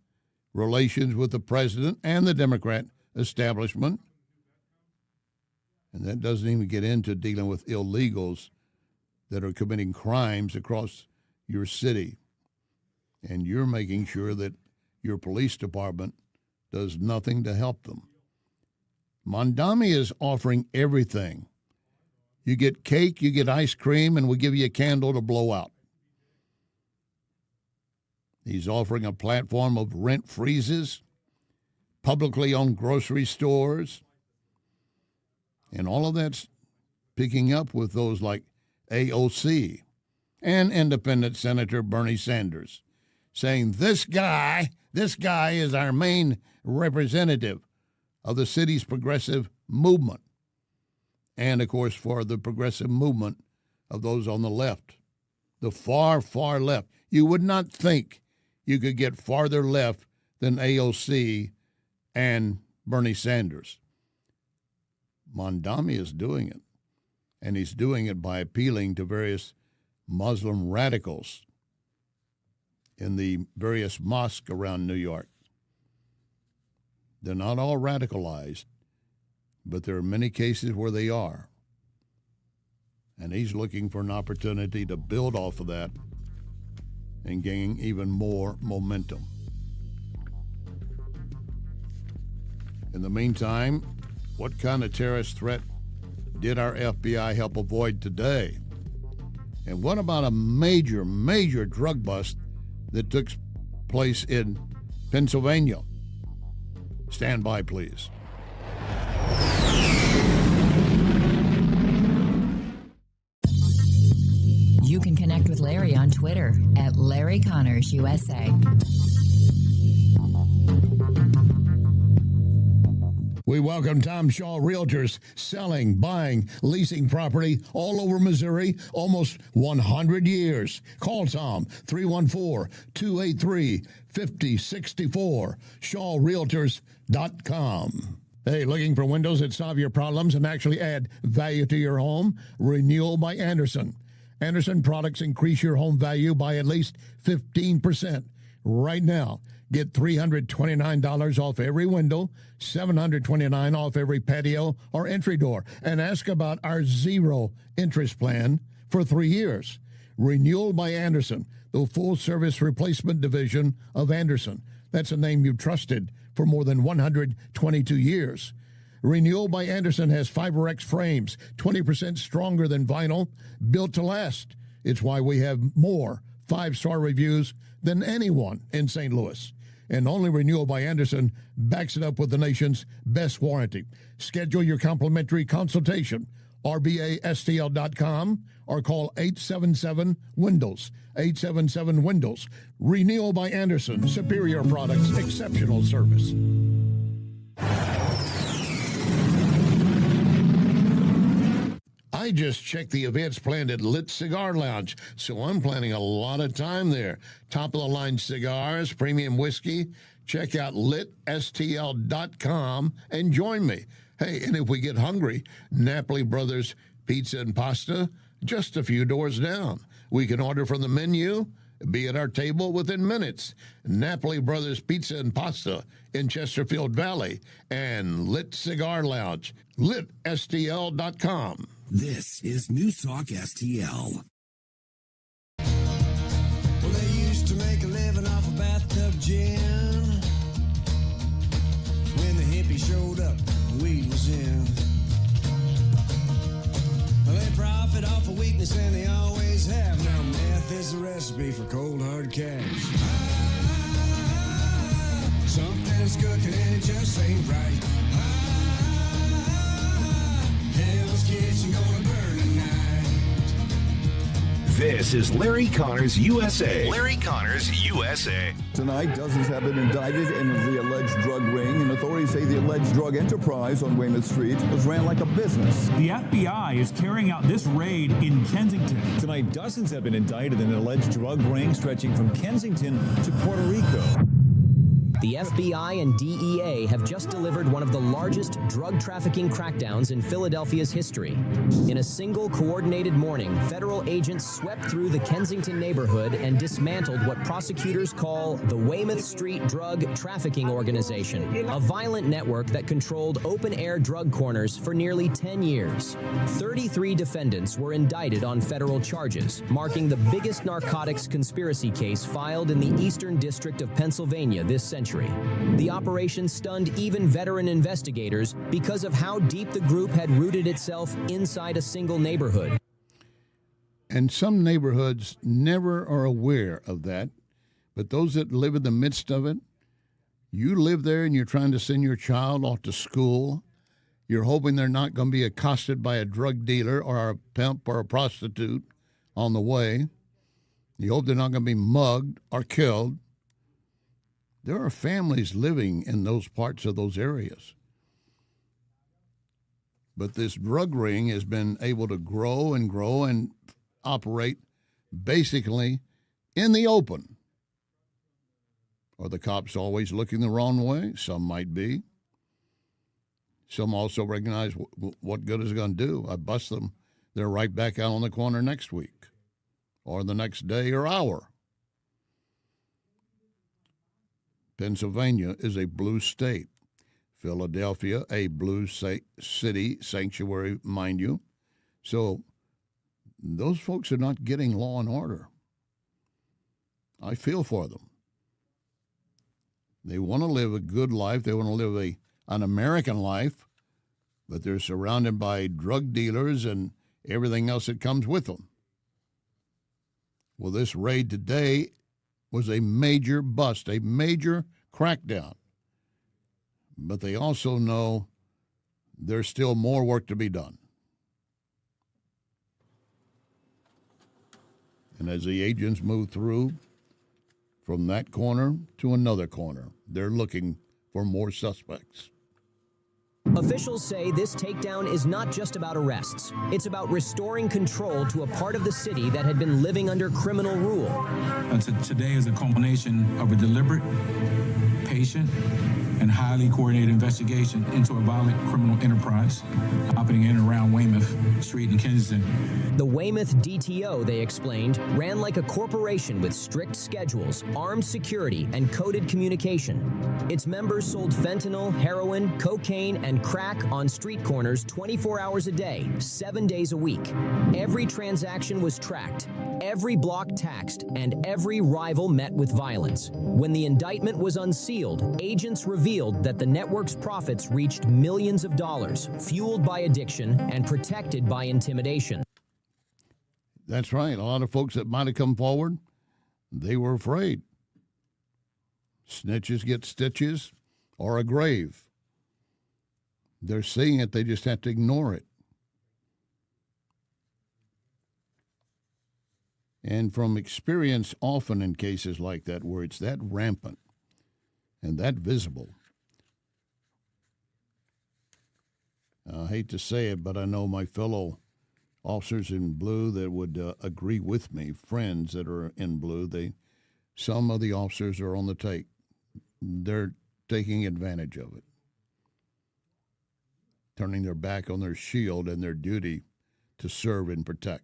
relations with the president and the Democrat establishment. And that doesn't even get into dealing with illegals that are committing crimes across your city. And you're making sure that your police department does nothing to help them. Mamdani is offering everything. You get cake, you get ice cream, and we give you a candle to blow out. He's offering a platform of rent freezes, publicly owned grocery stores, and all of that's picking up with those like AOC and independent Senator Bernie Sanders, saying this guy is our main representative of the city's progressive movement. And, of course, for the progressive movement of those on the left, the far, far left. You would not think you could get farther left than AOC and Bernie Sanders. Mamdani is doing it, and he's doing it by appealing to various Muslim radicals in the various mosques around New York. They're not all radicalized, but there are many cases where they are. And he's looking for an opportunity to build off of that and gain even more momentum. In the meantime, what kind of terrorist threat did our FBI help avoid today? And what about a major, major drug bust that took place in Pennsylvania? Stand by, please. You can connect with Larry on Twitter at Larry Connors USA. We welcome Tom Shaw Realtors, selling, buying, leasing property all over Missouri, almost 100 years. Call Tom, 314-283-5064, shawrealtors.com. Hey, looking for windows that solve your problems and actually add value to your home? Renewal by Anderson. Anderson products increase your home value by at least 15%. Right now, get $329 off every window, $729 off every patio or entry door, and ask about our zero interest plan for 3 years. Renewal by Anderson, the full-service replacement division of Anderson. That's a name you've trusted for more than 122 years. Renewal by Anderson has FiberX frames, 20% stronger than vinyl, built to last. It's why we have more 5-star reviews than anyone in St. Louis. And only Renewal by Anderson backs it up with the nation's best warranty. Schedule your complimentary consultation, rbastl.com, or call 877-WINDOWS, 877-WINDOWS. Renewal by Anderson, superior products, exceptional service. I just checked the events planned at Lit Cigar Lounge, so I'm planning a lot of time there. Top-of-the-line cigars, premium whiskey. Check out litstl.com and join me. Hey, and if we get hungry, Napoli Brothers Pizza and Pasta, just a few doors down. We can order from the menu, be at our table within minutes. Napoli Brothers Pizza and Pasta in Chesterfield Valley, and Lit Cigar Lounge, litstl.com. This is News Talk STL. Well, they used to make a living off of bathtub gin. When the hippie showed up, weed was in. Well, they profit off of weakness, and they always have. Now meth is the recipe for cold hard cash. Something's cooking and it just ain't right. Hell's Kitchen gonna burn tonight. This is Larry Connors USA. Larry Connors USA. Tonight, dozens have been indicted in the alleged drug ring, and authorities say the alleged drug enterprise on Weymouth Street was ran like a business. The FBI is carrying out this raid in Kensington. Tonight, dozens have been indicted in an alleged drug ring stretching from Kensington to Puerto Rico. The FBI and DEA have just delivered one of the largest drug trafficking crackdowns in Philadelphia's history. In a single coordinated morning, federal agents swept through the Kensington neighborhood and dismantled what prosecutors call the Weymouth Street Drug Trafficking Organization, a violent network that controlled open-air drug corners for nearly 10 years. 33 defendants were indicted on federal charges, marking the biggest narcotics conspiracy case filed in the Eastern District of Pennsylvania this century. The operation stunned even veteran investigators because of how deep the group had rooted itself inside a single neighborhood. And some neighborhoods never are aware of that, but those that live in the midst of it, you live there and you're trying to send your child off to school. You're hoping they're not going to be accosted by a drug dealer or a pimp or a prostitute on the way. You hope they're not going to be mugged or killed. There are families living in those parts of those areas. But this drug ring has been able to grow and operate basically in the open. Are the cops always looking the wrong way? Some might be. Some also recognize what good is it going to do. I bust them. They're right back out on the corner next week or the next day or hour. Pennsylvania is a blue state. Philadelphia, a blue city sanctuary, mind you. So those folks are not getting law and order. I feel for them. They want to live a good life. They want to live an American life, but they're surrounded by drug dealers and everything else that comes with them. Well, this raid today was a major bust, a major crackdown. But they also know there's still more work to be done. And as the agents move through from that corner to another corner, they're looking for more suspects. Officials say this takedown is not just about arrests. It's about restoring control to a part of the city that had been living under criminal rule. Today is a culmination of a deliberate, patient, and and highly coordinated investigation into a violent criminal enterprise operating in and around Weymouth Street in Kensington. The Weymouth DTO, they explained, ran like a corporation with strict schedules, armed security, and coded communication. Its members sold fentanyl, heroin, cocaine, and crack on street corners 24 hours a day, 7 days a week. Every transaction was tracked, every block taxed, and every rival met with violence. When the indictment was unsealed, agents revealed that the network's profits reached millions of dollars, fueled by addiction and protected by intimidation. That's right. A lot of folks that might have come forward, they were afraid. Snitches get stitches or a grave. They're seeing it, they just have to ignore it. And from experience, often in cases like that, where it's that rampant and that visible, I hate to say it, but I know my fellow officers in blue that would agree with me, friends that are in blue, some of the officers are on the take. They're taking advantage of it, turning their back on their shield and their duty to serve and protect.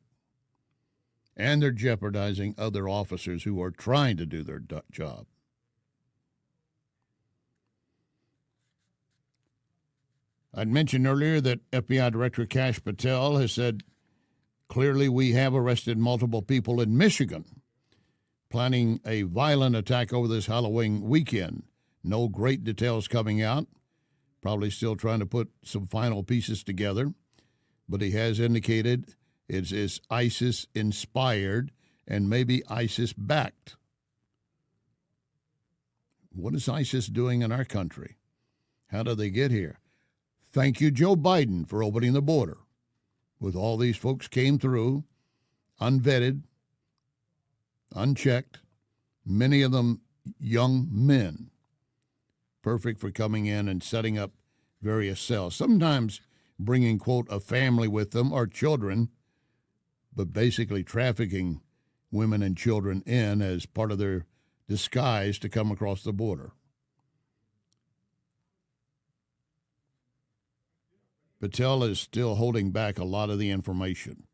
And they're jeopardizing other officers who are trying to do their job. I'd mentioned earlier that FBI Director Kash Patel has said, clearly we have arrested multiple people in Michigan planning a violent attack over this Halloween weekend. No great details coming out. Probably still trying to put some final pieces together. But he has indicated it is ISIS-inspired and maybe ISIS-backed. What is ISIS doing in our country? How did they get here? Thank you, Joe Biden, for opening the border. With all these folks came through, unvetted, unchecked, many of them young men, perfect for coming in and setting up various cells, sometimes bringing, quote, a family with them or children, but basically trafficking women and children in as part of their disguise to come across the border. Patel is still holding back a lot of the information.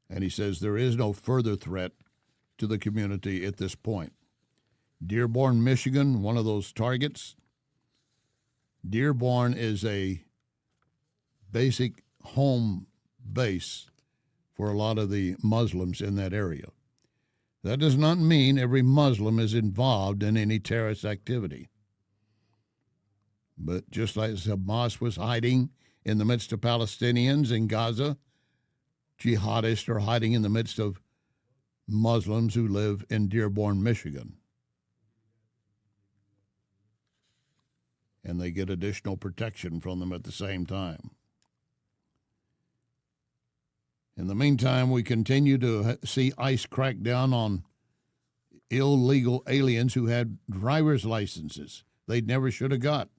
And he says there is no further threat to the community at this point. Dearborn, Michigan, one of those targets. Dearborn is a basic home base for a lot of the Muslims in that area. That does not mean every Muslim is involved in any terrorist activity. But just like Hamas was hiding in the midst of Palestinians in Gaza, jihadists are hiding in the midst of Muslims who live in Dearborn, Michigan. And they get additional protection from them at the same time. In the meantime, we continue to see ICE crack down on illegal aliens who had driver's licenses they never should have got.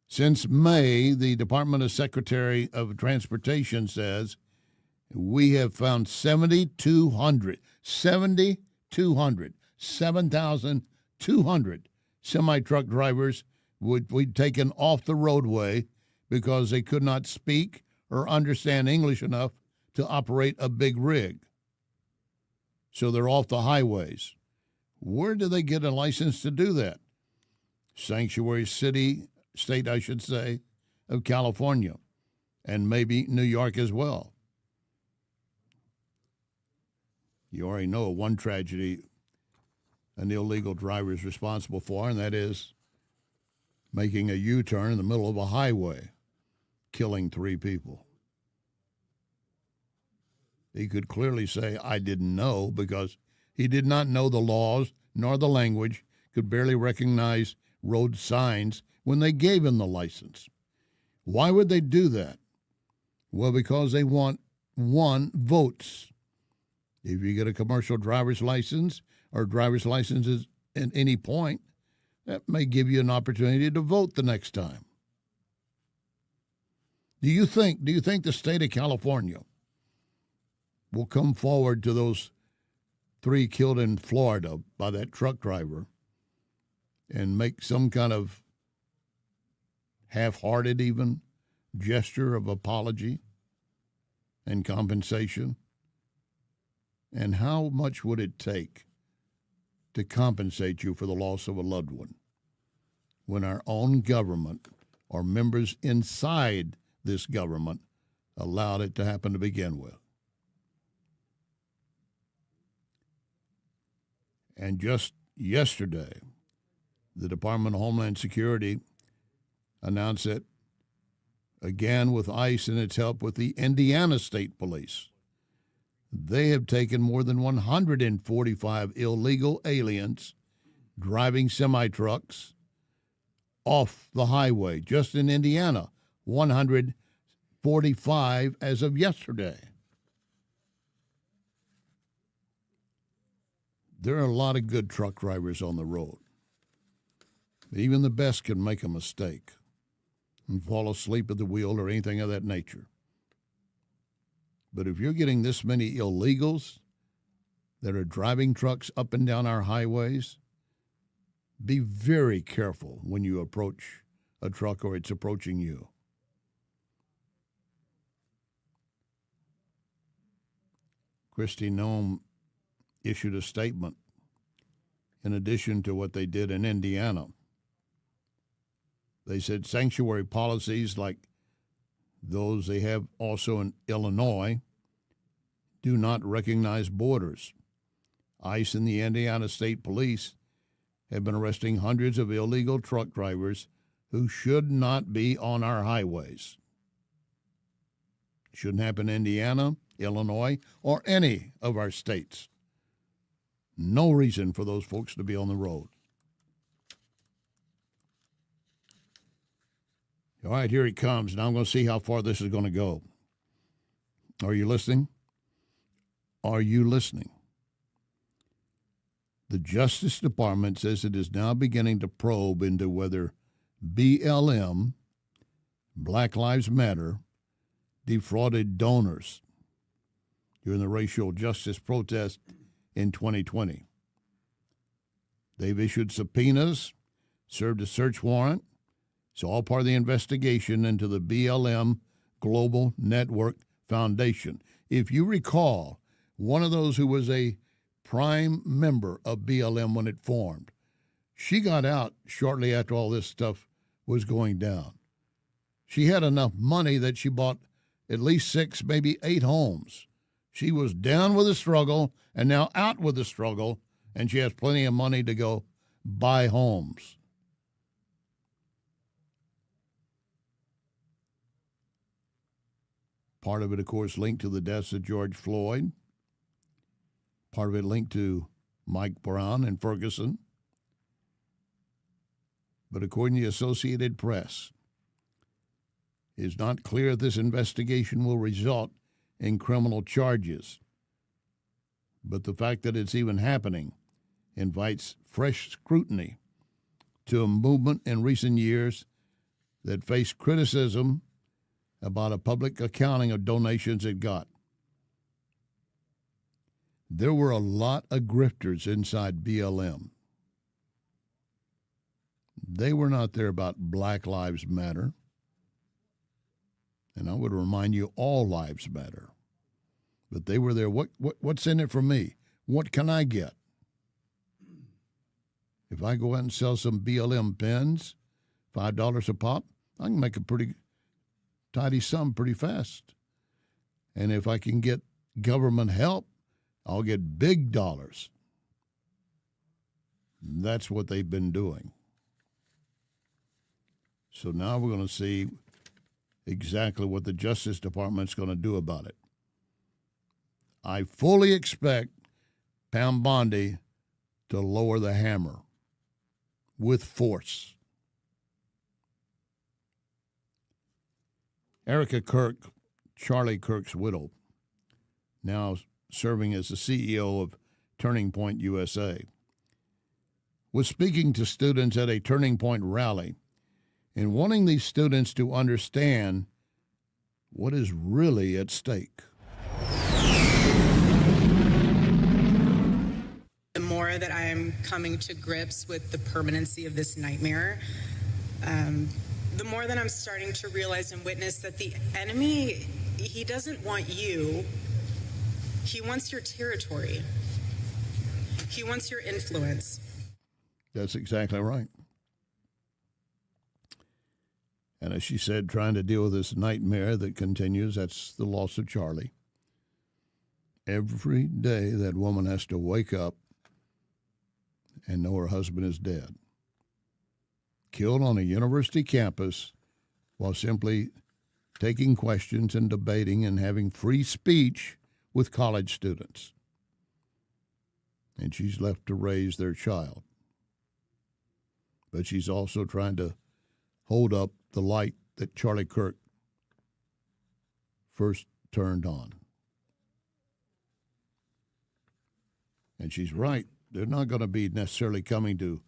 Since May, the Department of Secretary of Transportation says we have found 7,200 semi-truck drivers we'd taken off the roadway because they could not speak or understand English enough to operate a big rig. So they're off the highways. Where do they get a license to do that? Sanctuary state, I should say, of California, and maybe New York as well. You already know one tragedy an illegal driver is responsible for, and that is making a U-turn in the middle of a highway, killing 3 people. He could clearly say, I didn't know, because he did not know the laws nor the language, could barely recognize road signs when they gave him the license. Why would they do that? Well, because they want votes. If you get a commercial driver's license or driver's licenses at any point, that may give you an opportunity to vote the next time. Do you think the state of California will come forward to those 3 killed in Florida by that truck driver and make some kind of half-hearted even, gesture of apology and compensation? And how much would it take to compensate you for the loss of a loved one when our own government or members inside this government allowed it to happen to begin with? And just yesterday, the Department of Homeland Security announced that, again with ICE and its help with the Indiana State Police, they have taken more than 145 illegal aliens driving semi-trucks off the highway. Just in Indiana, 145 as of yesterday. There are a lot of good truck drivers on the road. Even the best can make a mistake and fall asleep at the wheel or anything of that nature. But if you're getting this many illegals that are driving trucks up and down our highways, be very careful when you approach a truck or it's approaching you. Kristi Noem issued a statement in addition to what they did in Indiana. They said sanctuary policies like those they have also in Illinois do not recognize borders. ICE and the Indiana State Police have been arresting hundreds of illegal truck drivers who should not be on our highways. Shouldn't happen in Indiana, Illinois, or any of our states. No reason for those folks to be on the road. All right, here he comes. Now I'm going to see how far this is going to go. Are you listening? Are you listening? The Justice Department says it is now beginning to probe into whether BLM, Black Lives Matter, defrauded donors during the racial justice protest in 2020. They've issued subpoenas, served a search warrant. It's all part of the investigation into the BLM Global Network Foundation. If you recall, one of those who was a prime member of BLM when it formed, she got out shortly after all this stuff was going down. She had enough money that she bought at least 6, maybe 8 homes. She was down with the struggle and now out with the struggle, and she has plenty of money to go buy homes. Part of it, of course, linked to the deaths of George Floyd. Part of it linked to Mike Brown and Ferguson. But according to the Associated Press, it's not clear if this investigation will result in criminal charges. But the fact that it's even happening invites fresh scrutiny to a movement in recent years that faced criticism about a public accounting of donations it got. There were a lot of grifters inside BLM. They were not there about Black Lives Matter. And I would remind you, all lives matter. But they were there. What's in it for me? What can I get? If I go out and sell some BLM pens, $5 a pop, I can make a pretty tidy sum pretty fast. And if I can get government help, I'll get big dollars. That's what they've been doing. So now we're going to see exactly what the Justice Department's going to do about it. I fully expect Pam Bondi to lower the hammer with force. Erica Kirk, Charlie Kirk's widow, now serving as the CEO of Turning Point USA, was speaking to students at a Turning Point rally and wanting these students to understand what is really at stake. The more that I am coming to grips with the permanency of this nightmare, the more that I'm starting to realize and witness that the enemy, he doesn't want you. He wants your territory. He wants your influence. That's exactly right. And as she said, trying to deal with this nightmare that continues, that's the loss of Charlie. Every day that woman has to wake up and know her husband is dead. Killed on a university campus while simply taking questions and debating and having free speech with college students. And she's left to raise their child. But she's also trying to hold up the light that Charlie Kirk first turned on. And she's right. They're not going to be necessarily coming to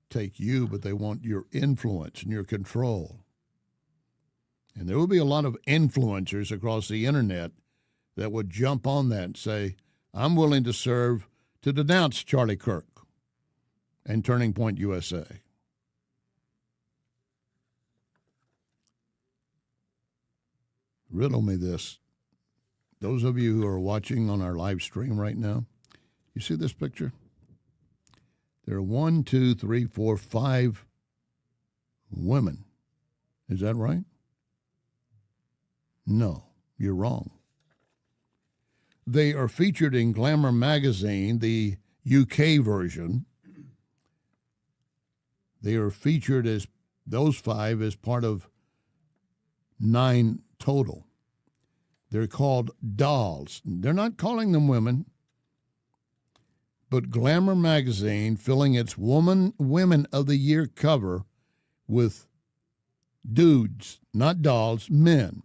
take you, but they want your influence and your control. And there will be a lot of influencers across the internet that would jump on that and say, I'm willing to serve to denounce Charlie Kirk and Turning Point USA. Riddle me this. Those of you who are watching on our live stream right now, you see this picture? There are 1, 2, 3, 4, 5 women. Is that right? No, you're wrong. They are featured in Glamour magazine, the UK version. They are featured as those 5 as part of 9 total. They're called dolls. They're not calling them women, but Glamour magazine filling its Women of the Year cover with dudes, not dolls, men.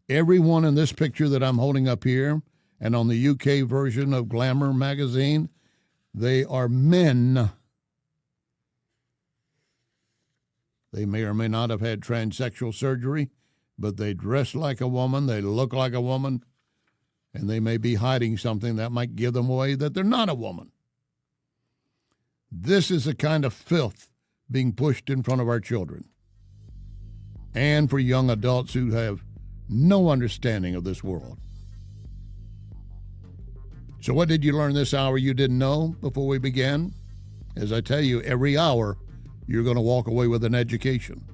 Everyone in this picture that I'm holding up here and on the UK version of Glamour magazine, they are men. They may or may not have had transsexual surgery, but they dress like a woman, they look like a woman, and they may be hiding something that might give them away that they're not a woman. This is the kind of filth being pushed in front of our children and for young adults who have no understanding of this world. So what did you learn this hour you didn't know before we began? As I tell you, every hour you're going to walk away with an education.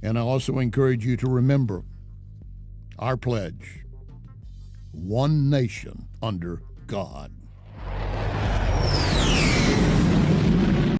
And I also encourage you to remember our pledge, one nation under God.